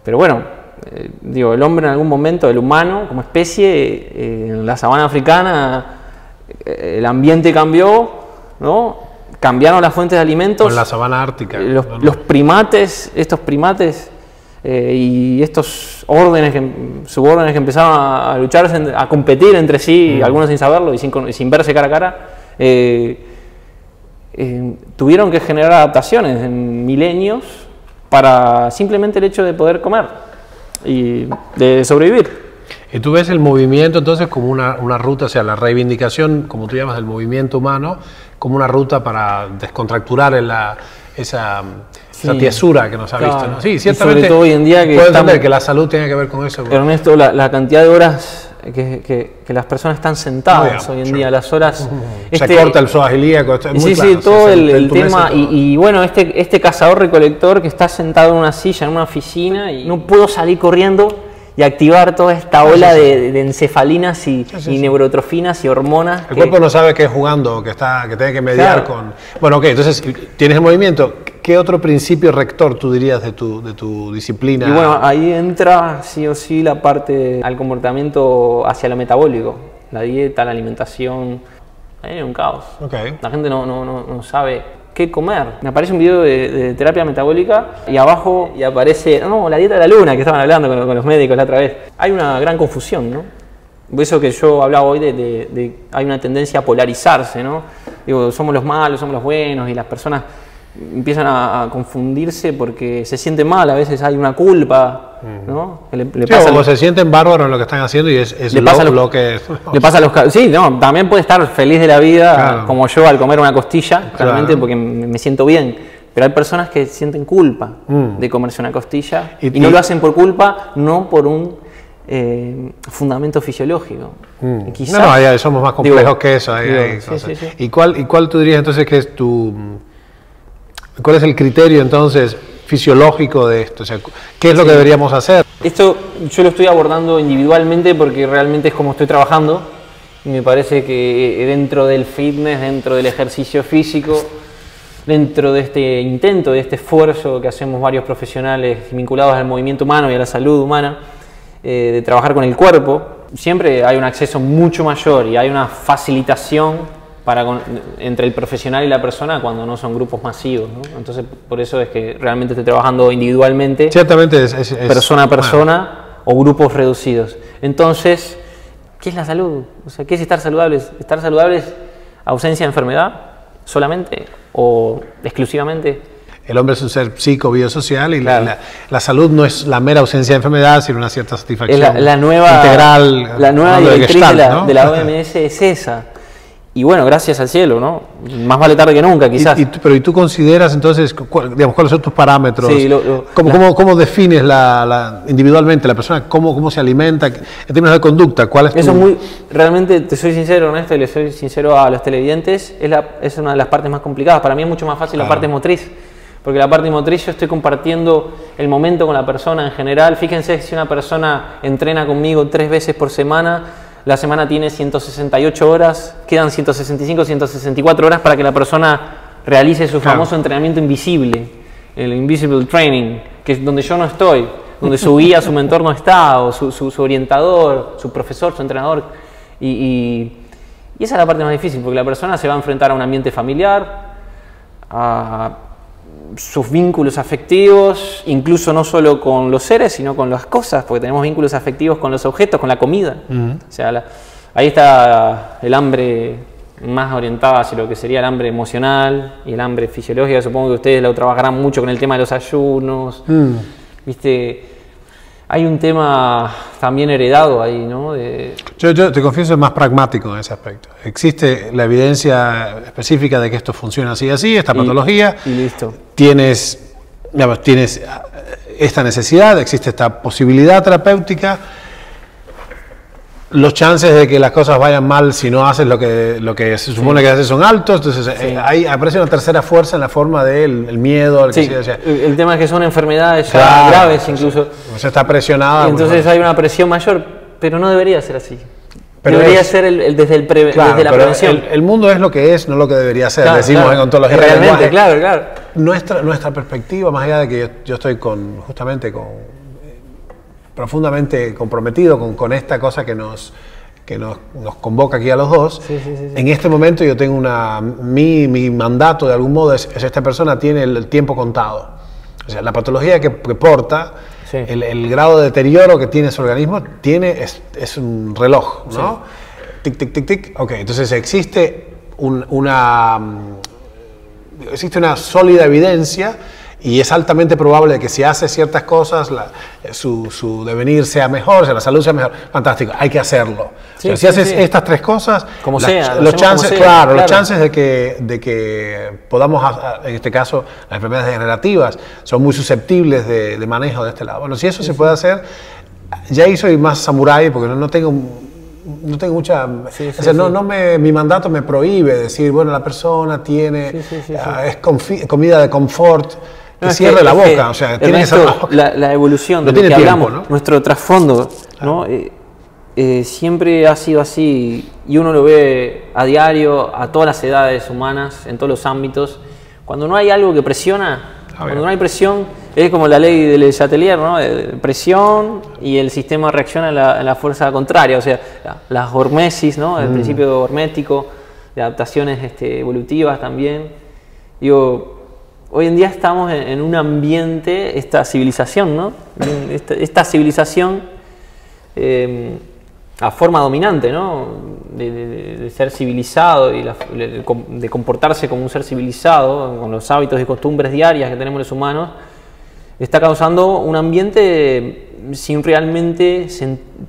Pero bueno, el hombre en algún momento, el humano como especie, en la sabana africana, el ambiente cambió, ¿no? Cambiaron las fuentes de alimentos. En la sabana ártica. Los primates, y estos subórdenes que empezaron a luchar, a competir entre sí, algunos sin saberlo y sin verse cara a cara, tuvieron que generar adaptaciones en milenios para simplemente el hecho de poder comer y de sobrevivir. Y tú ves el movimiento entonces como una ruta, o sea, la reivindicación, como tú llamas, del movimiento humano, como una ruta para descontracturar esa tiesura que nos ha visto, ¿no? Sí, ciertamente. Y sobre todo hoy en día que puedo entender que la salud tiene que ver con eso. Ernesto, la cantidad de horas que las personas están sentadas hoy en día, las horas... Se corta el psoas ilíaco, es muy claro, todo el tema, y bueno, este cazador-recolector que está sentado en una silla, en una oficina, y no puedo salir corriendo y activar toda esta ola de encefalinas y neurotrofinas y hormonas. El cuerpo no sabe que es jugando, que tiene que mediar con... Bueno, ok, entonces tienes el movimiento. ¿Qué otro principio rector tú dirías de tu disciplina? Y bueno, ahí entra sí o sí la parte al comportamiento hacia lo metabólico. La dieta, la alimentación, ahí hay un caos. Okay. La gente no sabe qué comer. Me aparece un video de terapia metabólica y abajo aparece, la dieta de la luna, que estaban hablando con los médicos la otra vez. Hay una gran confusión, ¿no? Por eso que yo hablaba hoy hay una tendencia a polarizarse, ¿no? Digo, somos los malos, somos los buenos, y las personas empiezan a confundirse porque se sienten mal, a veces hay una culpa ¿no? Le Sí, pasa como se sienten bárbaros en lo que están haciendo y es lo que... Le pasa a los... Sí, no, también puede estar feliz de la vida, Claro. como yo al comer una costilla, Claro. realmente porque me siento bien. Pero hay personas que sienten culpa de comerse una costilla y no lo hacen por culpa, no por un fundamento fisiológico. Quizás, No, ya somos más complejos que eso. Sí. ¿Y cuál tú dirías entonces que es cuál es el criterio entonces fisiológico de esto? O sea, ¿qué es lo que deberíamos hacer? Esto yo lo estoy abordando individualmente porque realmente es como estoy trabajando y me parece que dentro del fitness, dentro del ejercicio físico, dentro de este intento, de este esfuerzo que hacemos varios profesionales vinculados al movimiento humano y a la salud humana, de trabajar con el cuerpo, siempre hay un acceso mucho mayor y hay una facilitación entre el profesional y la persona cuando no son grupos masivos, ¿no? Entonces, por eso es que realmente estoy trabajando individualmente, Ciertamente persona a persona, o grupos reducidos. Entonces, ¿qué es la salud? O sea, ¿qué es estar saludables? ¿Estar saludables ausencia de enfermedad solamente o exclusivamente? El hombre es un ser psico-biosocial y Claro. la salud no es la mera ausencia de enfermedad, sino una cierta satisfacción Es la nueva, integral. la nueva hablando directriz Gestalt, ¿no? de la OMS es esa. Y bueno, gracias al cielo, ¿no? Más vale tarde que nunca, quizás. Pero ¿y tú consideras entonces, cuáles son tus parámetros? Sí, ¿Cómo defines individualmente la persona? ¿Cómo se alimenta? En términos de conducta, ¿cuál es Eso tu...? es realmente te soy sincero, Ernesto, y le soy sincero a los televidentes, es una de las partes más complicadas. Para mí es mucho más fácil la parte motriz, porque la parte motriz yo estoy compartiendo el momento con la persona en general. Fíjense, si una persona entrena conmigo 3 veces por semana, la semana tiene 168 horas, quedan 165, 164 horas para que la persona realice su famoso entrenamiento invisible, el invisible training, que es donde yo no estoy, donde su guía, su mentor no está, o su orientador, su profesor, su entrenador. Y esa es la parte más difícil, porque la persona se va a enfrentar a un ambiente familiar, a sus vínculos afectivos, incluso no solo con los seres, sino con las cosas, porque tenemos vínculos afectivos con los objetos, con la comida. O sea, ahí está el hambre más orientada hacia lo que sería el hambre emocional y el hambre fisiológica. Supongo que ustedes lo trabajarán mucho con el tema de los ayunos. ¿Viste? Hay un tema también heredado ahí, ¿no? Yo te confieso, es más pragmático en ese aspecto. Existe la evidencia específica de que esto funciona así y así, esta patología. Y listo. Tienes esta necesidad, existe esta posibilidad terapéutica. Los chances de que las cosas vayan mal si no haces lo que se supone que haces son altos. Entonces ahí aparece una tercera fuerza en la forma del miedo. El tema es que son enfermedades ya Claro, graves incluso. Se está presionada. Y entonces hay una presión mayor, pero no debería ser así. Pero debería ser desde la prevención. El mundo es lo que es, no lo que debería ser. Decimos en ontología del realmente, lenguaje. claro. Nuestra perspectiva, más allá de que yo estoy profundamente comprometido con esta cosa que nos convoca aquí a los dos. Sí. En este momento yo tengo mi mandato de algún modo es esta persona tiene el tiempo contado. O sea, la patología que porta, el grado de deterioro que tiene su organismo es un reloj, ¿no? Tic, tic, tic, tic. Ok, entonces existe una sólida evidencia. Y es altamente probable que si hace ciertas cosas, su devenir sea mejor, o sea, la salud sea mejor. Fantástico, hay que hacerlo. Si haces estas 3 cosas, los chances de que podamos, en este caso, las enfermedades degenerativas son muy susceptibles de manejo de este lado. Bueno, si eso se puede hacer, ya ahí soy más samurái porque no tengo mucha... mi mandato me prohíbe decir, bueno, la persona tiene... es comida de confort... Que cierre la boca, o sea, tiene que ser la evolución de lo que hablamos, ¿no? Nuestro trasfondo, ¿no? Siempre ha sido así y uno lo ve a diario, a todas las edades humanas, en todos los ámbitos. Cuando no hay algo que presiona, cuando no hay presión, es como la ley del Chatelier, ¿no? Presión y el sistema reacciona a la fuerza contraria, o sea, las hormesis, ¿no? El principio hormético, de adaptaciones evolutivas también. Digo, hoy en día estamos en un ambiente, esta civilización, ¿no? Esta civilización a forma dominante, ¿no? De ser civilizado y de comportarse como un ser civilizado, con los hábitos y costumbres diarias que tenemos los humanos, está causando un ambiente sin realmente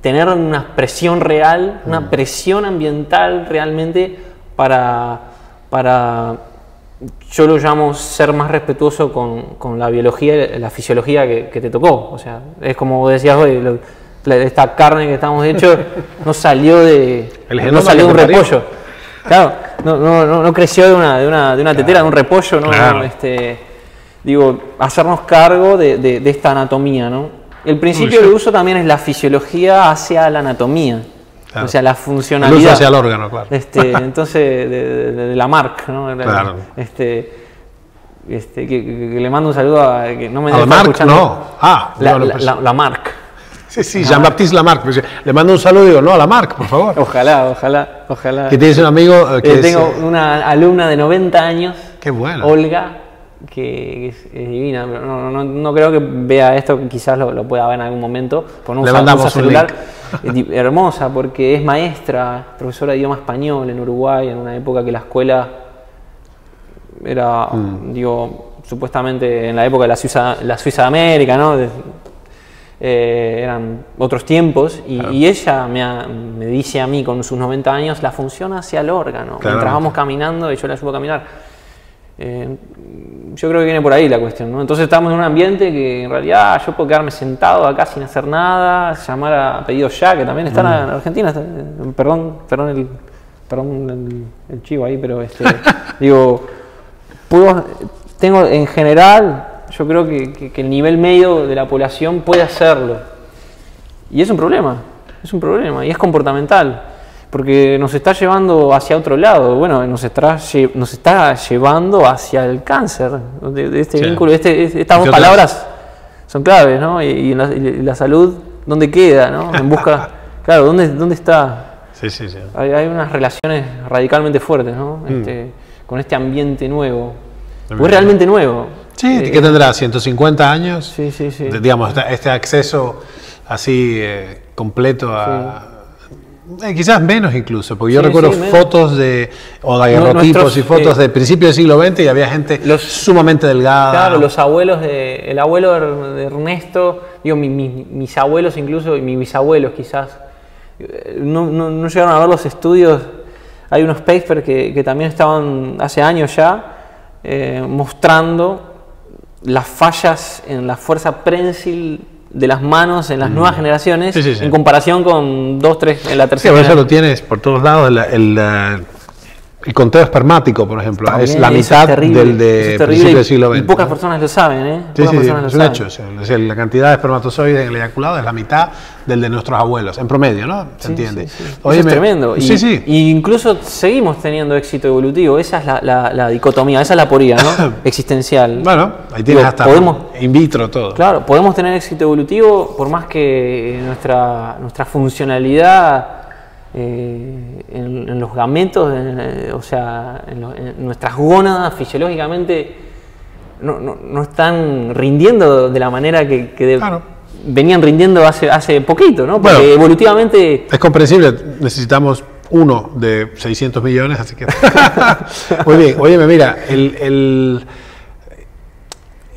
tener una presión real, una presión ambiental realmente para yo lo llamo ser más respetuoso con la biología, la fisiología que te tocó. O sea, es como vos decías hoy, esta carne que estamos hechos no salió de un repollo. Claro, no creció de una tetera, de un repollo, ¿no? Claro. Digo, hacernos cargo de esta anatomía, ¿no? El principio de uso también es la fisiología hacia la anatomía. Claro. O sea, la funcionalidad. El uso hacia el órgano, claro. Entonces, de la Marc, ¿no? Claro. Que le mando un saludo a... Que no me ¿A la Marc? No. La Marc. Sí, Jean-Baptiste Lamarck. Le mando un saludo y digo, no, a Lamarck, por favor. Ojalá. Que tienes un amigo que tengo una alumna de 90 años. Qué bueno. Olga, que es divina. No creo que vea esto, quizás lo pueda ver en algún momento. Le mandamos un celular. Hermosa, porque es maestra, profesora de idioma español en Uruguay, en una época que la escuela era, supuestamente en la época de la Suiza de América, ¿no? Eran otros tiempos y ella me dice a mí con sus 90 años la función hacia el órgano. Mientras vamos caminando y yo la ayudo a caminar. Yo creo que viene por ahí la cuestión, ¿no? Entonces estamos en un ambiente que en realidad yo puedo quedarme sentado acá sin hacer nada, llamar a Pedido Ya, que también están en Argentina. Perdón el chivo ahí, pero digo, tengo en general, yo creo que el nivel medio de la población puede hacerlo. Y es un problema, y es comportamental, porque nos está llevando hacia otro lado. Bueno, nos está llevando hacia el cáncer, de este vínculo. Estas dos palabras son claves, ¿no? Y la salud, ¿dónde queda, no? En busca, claro, ¿dónde está? Sí. Hay unas relaciones radicalmente fuertes, ¿no? Con este ambiente nuevo. Pues realmente nuevo. Sí, ¿qué tendrá? ¿150 años? Sí. Digamos, este acceso así completo a... quizás menos incluso, porque yo recuerdo fotos de daguerrotipos y fotos de principios del siglo XX y había gente sumamente delgada. Claro, el abuelo de Ernesto, digo, mis abuelos incluso, y mis bisabuelos quizás, no llegaron a ver los estudios. Hay unos papers que también estaban hace años ya mostrando las fallas en la fuerza prensil de las manos en las nuevas generaciones en comparación con 2, 3 en la tercera. Sí, eso lo tienes por todos lados. El conteo espermático, por ejemplo, también es la mitad del de principios del siglo XX. Y pocas personas lo saben, ¿eh? Es un hecho. La cantidad de espermatozoides en el eyaculado es la mitad del de nuestros abuelos, en promedio, ¿no? ¿Se entiende? Oye, eso es tremendo. Y incluso seguimos teniendo éxito evolutivo. Esa es la dicotomía, esa es la aporía, ¿no? Existencial. Bueno, ahí tienes hasta in vitro todo. Claro, podemos tener éxito evolutivo por más que nuestra funcionalidad en los gametos, o sea, en nuestras gónadas fisiológicamente no están rindiendo de la manera que venían rindiendo hace poquito, ¿no? Porque evolutivamente... Es comprensible, necesitamos 1 de 600 millones, así que... Muy bien, óyeme, mira,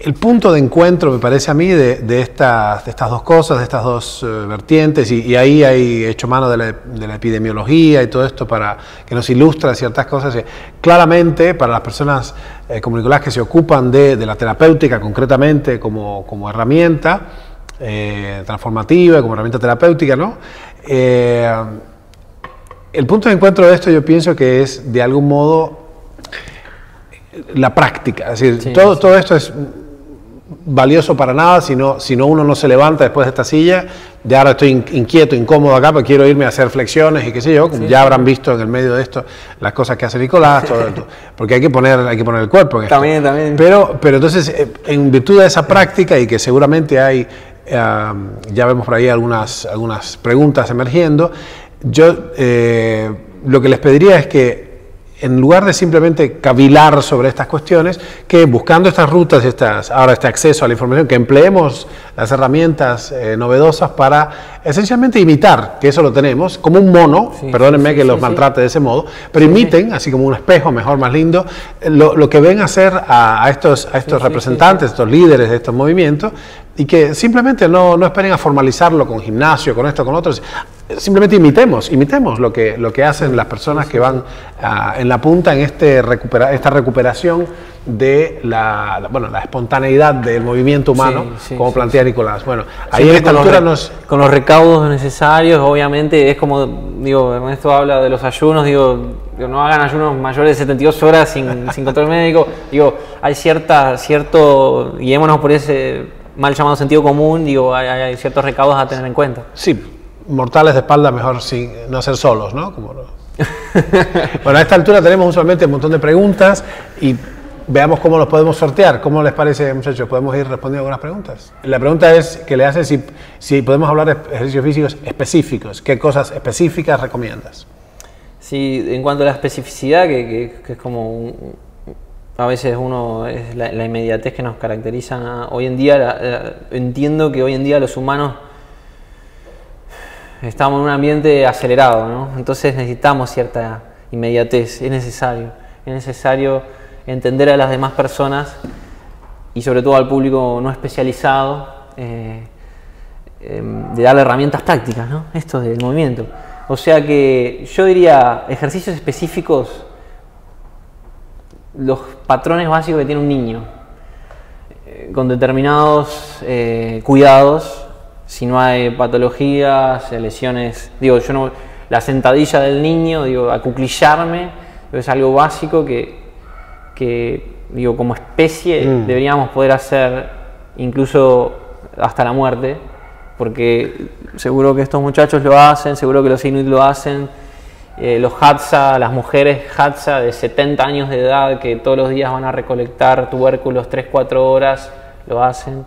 el punto de encuentro, me parece a mí, de estas dos cosas, de estas dos vertientes, y ahí hay hecho mano de la epidemiología y todo esto para que nos ilustra ciertas cosas. Claramente, para las personas como Nicolás que se ocupan de la terapéutica concretamente como herramienta transformativa, como herramienta terapéutica, ¿no? El punto de encuentro de esto yo pienso que es, de algún modo, la práctica. Es decir, todo esto es valioso para nada si no uno no se levanta después de esta silla. De ahora estoy inquieto, incómodo acá, porque quiero irme a hacer flexiones y qué sé yo. Ya habrán visto en el medio de esto las cosas que hace Nicolás, porque hay que poner el cuerpo en esto. También. Pero entonces, en virtud de esa práctica, y que seguramente hay, ya vemos por ahí algunas preguntas emergiendo, yo lo que les pediría es que en lugar de simplemente cavilar sobre estas cuestiones, que buscando estas rutas, ahora este acceso a la información, que empleemos las herramientas novedosas para esencialmente imitar, que eso lo tenemos, como un mono, perdónenme que los maltrate de ese modo, pero imiten, así como un espejo, mejor, más lindo, lo que ven hacer a estos representantes, estos líderes de estos movimientos, y que simplemente no esperen a formalizarlo con gimnasio, con esto, con otros. Simplemente imitemos lo que hacen las personas que van en la punta en esta recuperación de la espontaneidad del movimiento humano, como plantea Nicolás. Bueno, ahí en esta altura con los recaudos necesarios, obviamente, es como, digo, Ernesto habla de los ayunos, digo, no hagan ayunos mayores de 72 horas sin control médico, digo, hay cierto, guiémonos por ese mal llamado sentido común, digo, hay ciertos recaudos a tener en cuenta. Sí. Mortales de espalda mejor no hacer solos, ¿no? Bueno, a esta altura tenemos usualmente un montón de preguntas y veamos cómo los podemos sortear. ¿Cómo les parece, muchachos? ¿Podemos ir respondiendo algunas preguntas? La pregunta es que le hace si podemos hablar de ejercicios físicos específicos. ¿Qué cosas específicas recomiendas? Sí, en cuanto a la especificidad, que es como a veces es la inmediatez que nos caracteriza hoy en día. Entiendo que hoy en día los humanos estamos en un ambiente acelerado, ¿no? Entonces necesitamos cierta inmediatez, es necesario entender a las demás personas y sobre todo al público no especializado, de darle herramientas prácticas, ¿no? Esto del movimiento. O sea que yo diría ejercicios específicos, los patrones básicos que tiene un niño, con determinados cuidados. Si no hay patologías, lesiones, digo, la sentadilla del niño, digo, acuclillarme, es algo básico que digo, como especie deberíamos poder hacer incluso hasta la muerte, porque seguro que estos muchachos lo hacen, seguro que los inuit lo hacen, los Hadza, las mujeres Hadza de 70 años de edad que todos los días van a recolectar tubérculos 3-4 horas, lo hacen.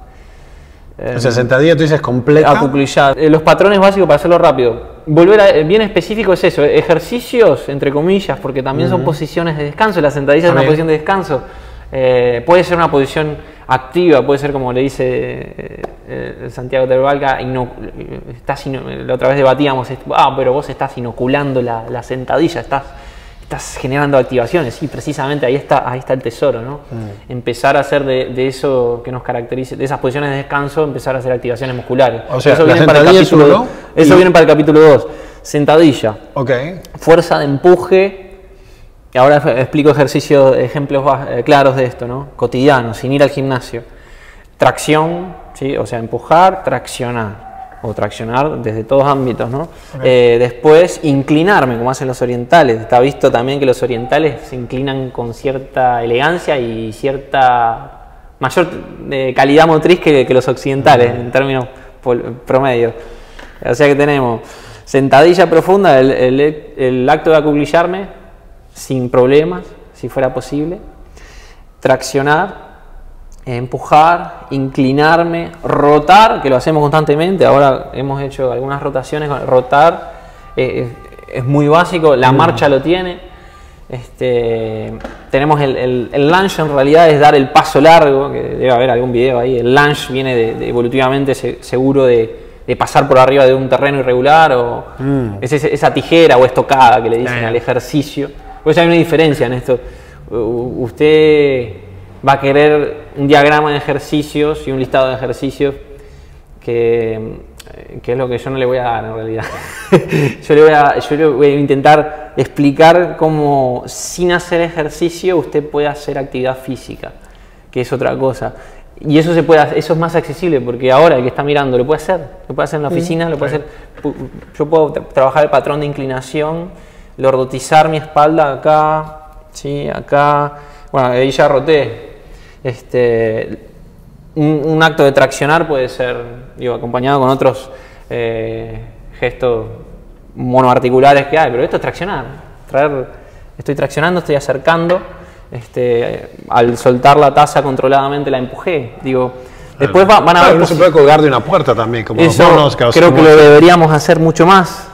O sea, sentadilla, tú dices completa. Acuclillar. Los patrones básicos para hacerlo rápido. Bien específico es eso, ejercicios, entre comillas, porque también son posiciones de descanso. La sentadilla es una posición de descanso. Puede ser una posición activa, puede ser como le dice Santiago Tervalca, la otra vez debatíamos, pero vos estás inoculando la sentadilla, estás generando activaciones. Sí, precisamente ahí está el tesoro, ¿no? Empezar a hacer de eso que nos caracteriza, de esas posiciones de descanso, empezar a hacer activaciones musculares. O sea, eso viene para el capítulo 2. Sentadilla. Fuerza de empuje. Y ahora explico ejemplos claros de esto, ¿no? Cotidianos, sin ir al gimnasio. Tracción, ¿sí? O sea, empujar, traccionar. O traccionar desde todos ámbitos, ¿no? Después, inclinarme, como hacen los orientales. Está visto también que los orientales se inclinan con cierta elegancia y cierta mayor calidad motriz que los occidentales, en términos promedio. O sea que tenemos sentadilla profunda, el acto de acuclillarme sin problemas, si fuera posible. Traccionar. Empujar, inclinarme, rotar, que lo hacemos constantemente. Ahora hemos hecho algunas rotaciones. Rotar es muy básico, la marcha lo tiene. Tenemos el lunge, en realidad es dar el paso largo, que debe haber algún video ahí. El lunge viene evolutivamente seguro de pasar por arriba de un terreno irregular, o es esa tijera o estocada que le dicen al ejercicio. Pues hay una diferencia en esto. Usted va a querer un diagrama de ejercicios y un listado de ejercicios que es lo que yo no le voy a dar en realidad. yo le voy a intentar explicar cómo sin hacer ejercicio usted puede hacer actividad física, que es otra cosa. Y eso eso es más accesible, porque ahora el que está mirando lo puede hacer en la oficina, lo puede hacer. Yo puedo trabajar el patrón de inclinación, lordotizar mi espalda acá, ¿sí? Acá. Bueno, ahí ya roté. Un acto de traccionar puede ser, acompañado con otros gestos monoarticulares que hay, pero esto es traccionar. Estoy traccionando, estoy acercando, al soltar la taza controladamente la empujé. Después van a ver. Uno se puede colgar de una puerta también, como eso, los monos. Creo que lo deberíamos hacer mucho más.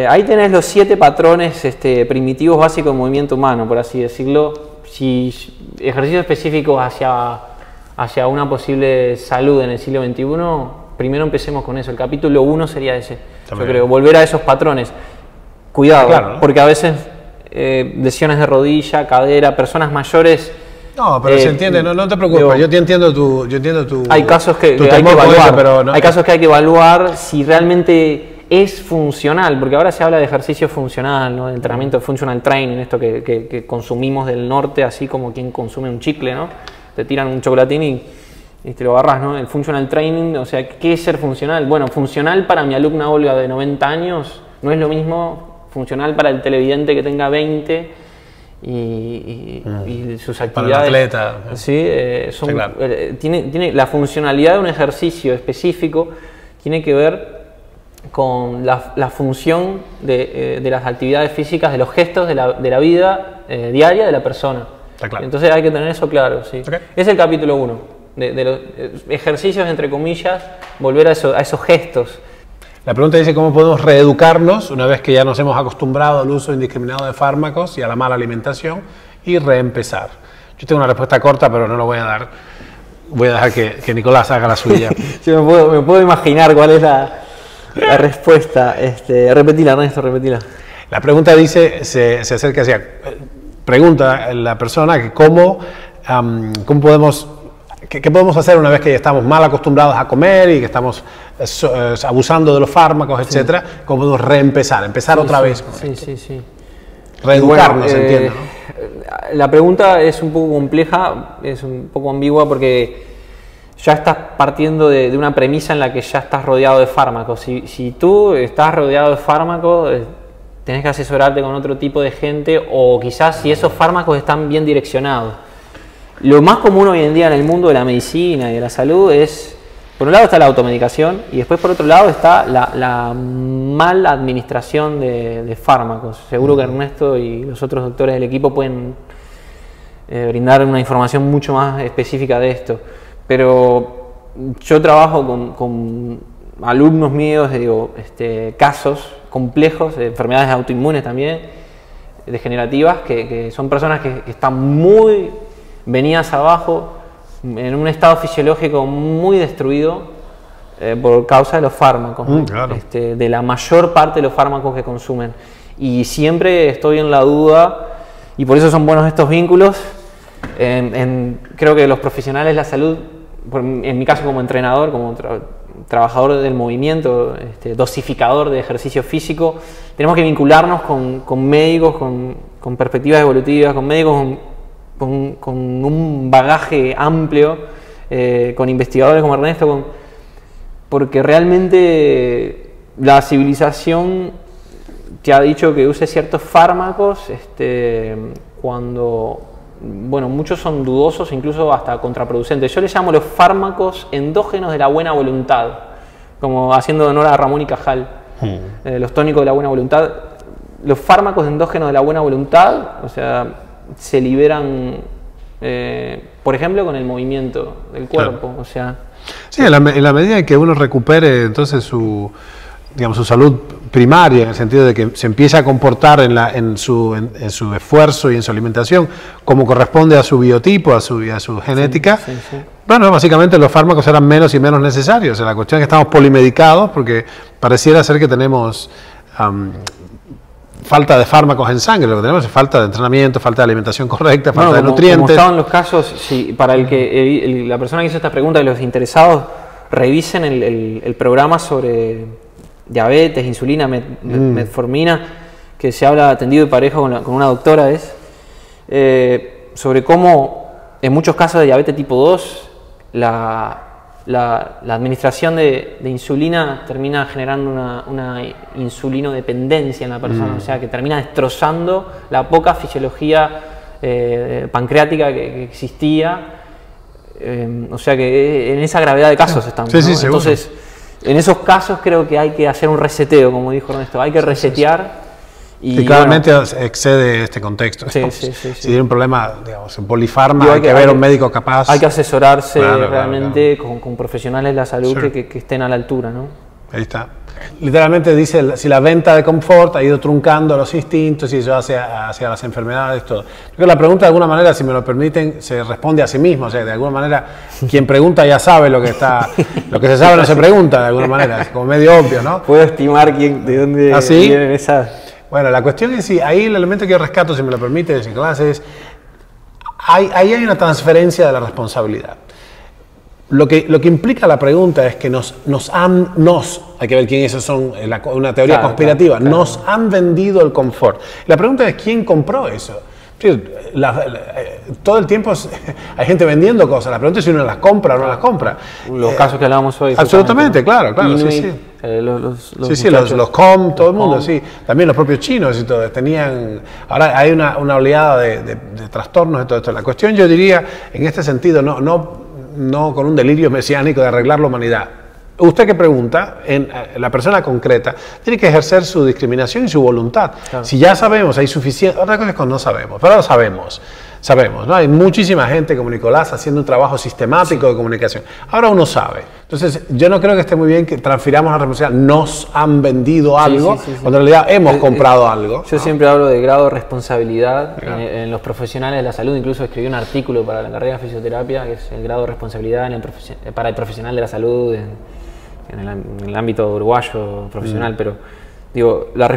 ahí tenés los 7 patrones primitivos básicos del movimiento humano, por así decirlo. Si ejercicios específicos hacia una posible salud en el siglo XXI, primero empecemos con eso. El capítulo 1 sería ese. Yo creo, volver a esos patrones. Cuidado, claro, ¿no? Porque a veces lesiones de rodilla, cadera, personas mayores... No, pero se entiende, no te preocupes, digo, yo entiendo tu hay casos que hay que evaluar, pero no, hay casos que hay que evaluar si realmente es funcional, porque ahora se habla de ejercicio funcional, ¿no? De entrenamiento de functional training, esto que consumimos del norte, así como quien consume un chicle, ¿no? Te tiran un chocolatín y te lo agarras, ¿no? El functional training, o sea, ¿qué es ser funcional? Bueno, funcional para mi alumna Olga de 90 años no es lo mismo funcional para el televidente que tenga 20 y sus actividades. Para el atleta. Sí, son, sí, claro. Tiene la funcionalidad de un ejercicio específico, tiene que ver con la función de las actividades físicas, de los gestos de la vida diaria de la persona. Claro. Entonces hay que tener eso claro. Sí. Okay. Es el capítulo 1, de los ejercicios, entre comillas, volver a esos gestos. La pregunta dice cómo podemos reeducarnos una vez que ya nos hemos acostumbrado al uso indiscriminado de fármacos y a la mala alimentación y reempezar. Yo tengo una respuesta corta, pero no lo voy a dar. Voy a dejar que Nicolás haga la suya. Sí, me puedo imaginar cuál es la respuesta. Repetila, Ernesto, repetila. La pregunta dice, se acerca hacia... Pregunta la persona que cómo podemos... ¿Qué podemos hacer una vez que ya estamos mal acostumbrados a comer y que estamos abusando de los fármacos, etcétera? ¿Cómo podemos reempezar, otra vez con esto? Sí. Reeducarnos, bueno, entiendo, ¿no? La pregunta es un poco compleja, es un poco ambigua porque ya estás partiendo de una premisa en la que ya estás rodeado de fármacos. Si tú estás rodeado de fármacos, tenés que asesorarte con otro tipo de gente o quizás si esos fármacos están bien direccionados. Lo más común hoy en día en el mundo de la medicina y de la salud es, por un lado está la automedicación y después por otro lado está la mala administración de fármacos. Seguro que Ernesto y los otros doctores del equipo pueden brindar una información mucho más específica de esto. Pero yo trabajo con alumnos míos, digo, casos complejos, de enfermedades autoinmunes también, degenerativas, que son personas que están muy venidas abajo, en un estado fisiológico muy destruido por causa de los fármacos, ¿no? Claro. De la mayor parte de los fármacos que consumen. Y siempre estoy en la duda, y por eso son buenos estos vínculos. Creo que los profesionales de la salud, en mi caso como entrenador, como trabajador del movimiento, dosificador de ejercicio físico, tenemos que vincularnos con médicos con perspectivas evolutivas, con médicos con un bagaje amplio, con investigadores como Ernesto, porque realmente la civilización te ha dicho que use ciertos fármacos cuando, bueno, muchos son dudosos, incluso hasta contraproducentes. Yo les llamo los fármacos endógenos de la buena voluntad, como haciendo honor a Ramón y Cajal, los tónicos de la buena voluntad. Los fármacos endógenos de la buena voluntad, o sea, se liberan, por ejemplo, con el movimiento del cuerpo. Claro. O sea, sí, en la medida en que uno recupere entonces su salud primaria, en el sentido de que se empieza a comportar en su esfuerzo y en su alimentación como corresponde a su biotipo, a su genética, sí. Bueno, básicamente los fármacos serán menos y menos necesarios. O sea, la cuestión es que estamos polimedicados porque pareciera ser que tenemos falta de fármacos en sangre. Lo que tenemos es falta de entrenamiento, falta de alimentación correcta, falta de nutrientes. Como estaban los casos, sí, para la persona que hizo esta pregunta y los interesados revisen el programa sobre diabetes, insulina, metformina, que se habla tendido de pareja con una doctora, sobre cómo en muchos casos de diabetes tipo 2 la administración de insulina termina generando una insulinodependencia en la persona, o sea que termina destrozando la poca fisiología pancreática que existía, o sea que en esa gravedad de casos estamos, ¿no? Sí, entonces en esos casos creo que hay que hacer un reseteo, como dijo Ernesto, hay que resetear. Y claramente excede este contexto. Sí. Si tiene un problema, digamos, en polifarma, hay que ver a un médico capaz. Hay que asesorarse realmente. Claro. Con profesionales de la salud que estén a la altura, ¿no? Ahí está. literalmente dice, si la venta de confort ha ido truncando los instintos y eso hacia las enfermedades, todo. Creo que la pregunta de alguna manera, si me lo permiten, se responde a sí mismo, o sea, de alguna manera quien pregunta ya sabe lo que se sabe no se pregunta, de alguna manera, es como medio obvio, ¿no? Puedo estimar de dónde vienen esas... Bueno, la cuestión es si ahí el elemento que yo rescato, si me lo permite, de Nicolás, es ahí hay una transferencia de la responsabilidad. Lo que implica la pregunta es que hay que ver quién esos son, una teoría conspirativa, nos han vendido el confort. La pregunta es quién compró eso. Todo el tiempo hay gente vendiendo cosas, la pregunta es si uno las compra o no las compra. Los casos que hablábamos hoy. Absolutamente, claro, Inuit, sí. Los Com, todo el mundo, sí. También los propios chinos y todo, ahora hay una oleada de trastornos de todo esto. La cuestión, yo diría, en este sentido, no con un delirio mesiánico de arreglar la humanidad. Usted que pregunta, la persona concreta tiene que ejercer su discriminación y su voluntad. Claro. Si ya sabemos, hay suficiente... Otra cosa es cuando no sabemos, pero lo sabemos, ¿no? Hay muchísima gente como Nicolás haciendo un trabajo sistemático de comunicación. Ahora uno sabe. Entonces, yo no creo que esté muy bien que transfiramos la responsabilidad. Nos han vendido algo, cuando en realidad hemos comprado algo. Yo siempre hablo de grado de responsabilidad en los profesionales de la salud. Incluso escribí un artículo para la carrera de fisioterapia, que es el grado de responsabilidad para el profesional de la salud en el ámbito uruguayo profesional. Pero digo, la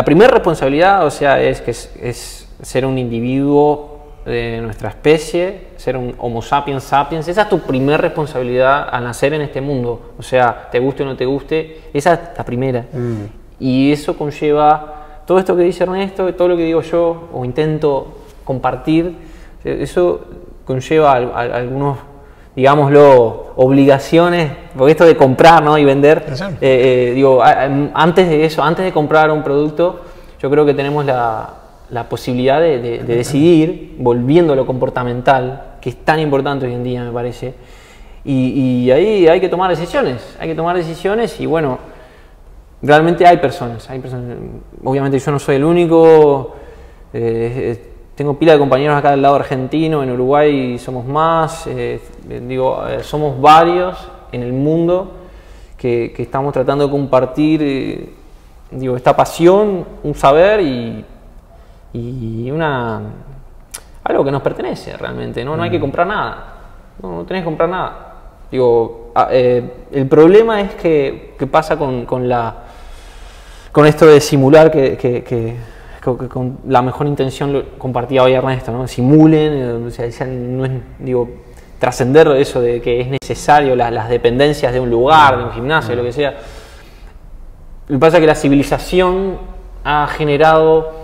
primera responsabilidad, o sea, es ser un individuo de nuestra especie, ser un Homo sapiens sapiens. Esa es tu primera responsabilidad al nacer en este mundo. O sea, te guste o no te guste, esa es la primera. Y eso conlleva todo esto que dice Ernesto, todo lo que digo yo o intento compartir. Eso conlleva algunos, digámoslo, obligaciones, porque esto de comprar, ¿no? Y vender, antes de eso, antes de comprar un producto, yo creo que tenemos la posibilidad de decidir, volviendo a lo comportamental, que es tan importante hoy en día, me parece, y ahí hay que tomar decisiones, y bueno, realmente hay personas, obviamente yo no soy el único, tengo pila de compañeros acá del lado argentino, en Uruguay somos más, somos varios en el mundo que estamos tratando de compartir esta pasión, un saber y algo que nos pertenece realmente, ¿no? No hay que comprar nada, no tenés que comprar nada. El problema es que pasa con esto de simular que con la mejor intención lo compartía hoy Ernesto, ¿no? Simulen, o sea, no es, trascender eso de que es necesario las dependencias de un lugar, de un gimnasio, lo que sea. Lo que pasa es que la civilización ha generado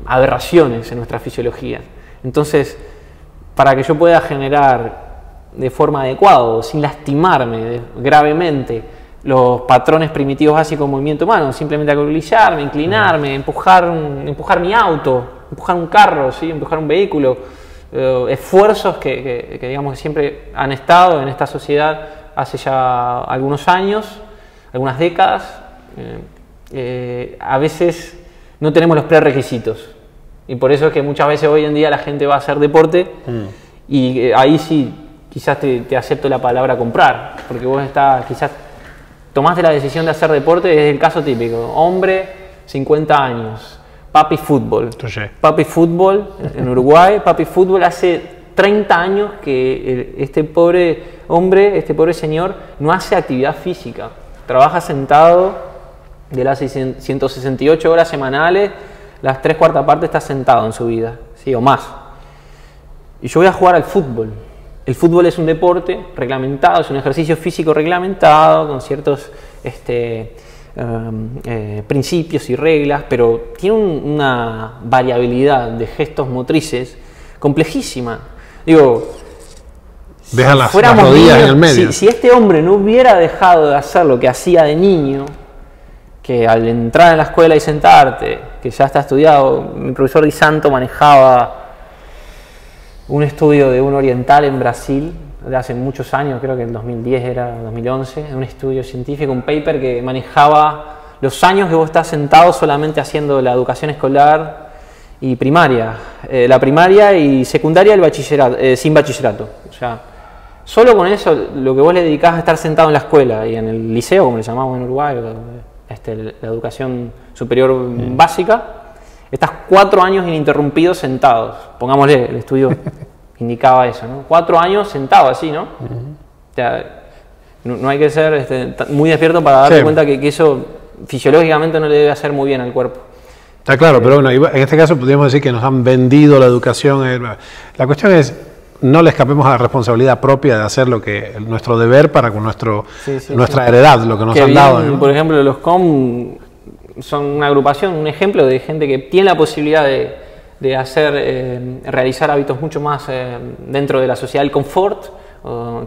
aberraciones en nuestra fisiología. Entonces, para que yo pueda generar de forma adecuada, sin lastimarme gravemente, los patrones primitivos básicos del movimiento humano, simplemente acurrucarme, inclinarme, empujar mi auto, empujar un carro, ¿sí? Empujar un vehículo, esfuerzos que digamos que siempre han estado en esta sociedad hace ya algunos años, algunas décadas. A veces no tenemos los prerequisitos y por eso es que muchas veces hoy en día la gente va a hacer deporte y ahí sí quizás te acepto la palabra comprar, porque vos quizás tomaste la decisión de hacer deporte. Es el caso típico, hombre, 50 años, papi fútbol. Papi fútbol en Uruguay, papi fútbol hace 30 años que este pobre hombre, este pobre señor no hace actividad física, trabaja sentado de las 168 horas semanales, las 3/4 partes está sentado en su vida, ¿sí? O más. Y yo voy a jugar al fútbol. El fútbol es un deporte reglamentado, es un ejercicio físico reglamentado, con ciertos principios y reglas, pero tiene una variabilidad de gestos motrices complejísima. Deja las rodillas en el medio. Si este hombre no hubiera dejado de hacer lo que hacía de niño, que al entrar en la escuela y sentarte, que ya está estudiado, mi profesor Di Santo manejaba un estudio de un oriental en Brasil, de hace muchos años, creo que en 2010 era 2011, un estudio científico, un paper que manejaba los años que vos estás sentado solamente haciendo la educación escolar y primaria, la primaria y secundaria, el bachillerato, sin bachillerato. O sea, solo con eso, lo que vos le dedicás a estar sentado en la escuela y en el liceo, como le llamamos en Uruguay, la educación superior básica, estás 4 años ininterrumpidos sentados. Pongámosle, el estudio indicaba eso, ¿no? 4 años sentado así, ¿no? O sea, no hay que ser muy despierto para darte cuenta que eso fisiológicamente no le debe hacer muy bien al cuerpo. Está claro, pero bueno, en este caso podríamos decir que nos han vendido la educación. La cuestión es, no le escapemos a la responsabilidad propia de hacer nuestro deber para con nuestra heredad, lo que nos han dado, ¿no? Por ejemplo, los COM son una agrupación, un ejemplo de gente que tiene la posibilidad de realizar hábitos mucho más dentro de la sociedad del confort,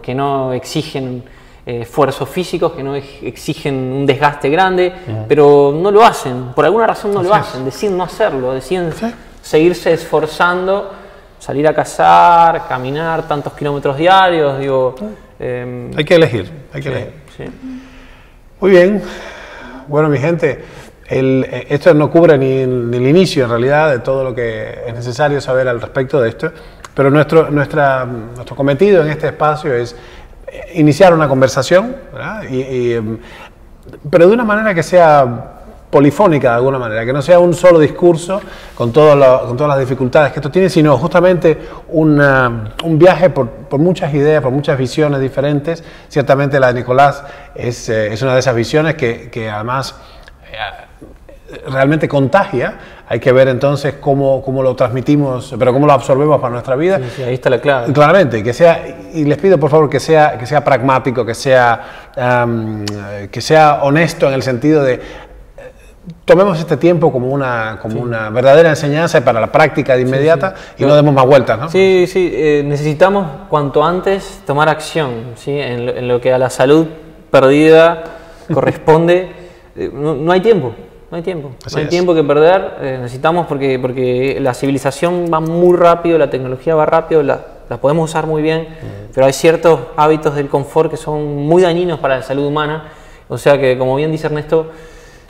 que no exigen esfuerzos físicos, que no exigen un desgaste grande, pero no lo hacen, por alguna razón no lo hacen, deciden no hacerlo, deciden seguirse esforzando, salir a cazar, caminar tantos kilómetros diarios, digo... hay que elegir, Sí. Muy bien, bueno mi gente, esto no cubre ni el inicio en realidad de todo lo que es necesario saber al respecto de esto, pero nuestro cometido en este espacio es iniciar una conversación, ¿verdad? Pero de una manera que sea polifónica de alguna manera, que no sea un solo discurso con todas las dificultades que esto tiene, sino justamente un viaje por muchas ideas, por muchas visiones diferentes. Ciertamente la de Nicolás es una de esas visiones que además realmente contagia. Hay que ver entonces cómo lo transmitimos, pero cómo lo absorbemos para nuestra vida. Sí, ahí está la clave. Claramente, y les pido por favor que sea pragmático, que sea honesto en el sentido de tomemos este tiempo como una verdadera enseñanza para la práctica de inmediata y no demos más vueltas, ¿no? Sí, necesitamos cuanto antes tomar acción, ¿sí? En lo que a la salud perdida corresponde. No hay tiempo. No hay tiempo que perder, necesitamos porque la civilización va muy rápido, la tecnología va rápido, la podemos usar muy bien, pero hay ciertos hábitos del confort que son muy dañinos para la salud humana, o sea que, como bien dice Ernesto,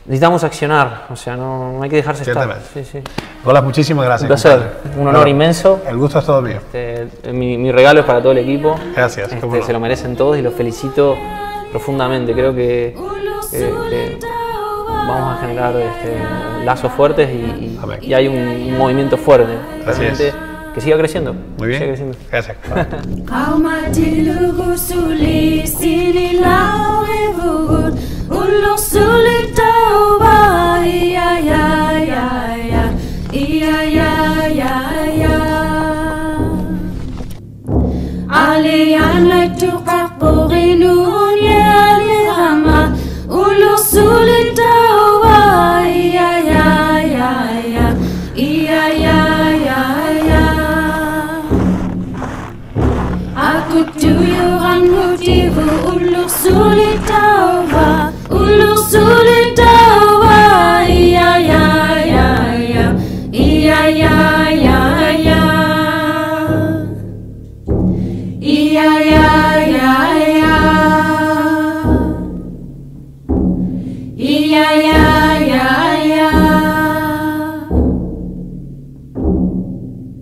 necesitamos accionar, o sea, no hay que dejarse estar. Sí. Nicolás, muchísimas gracias. Un placer, un honor inmenso. El gusto es todo mío. Mi regalo es para todo el equipo. Gracias. Se lo merecen todos y los felicito profundamente, creo que vamos a generar lazos fuertes y hay un movimiento fuerte. Realmente, que siga creciendo. Muy bien. Siga creciendo. Gracias. Aku tuyuran mutivu ulur sulit tawa.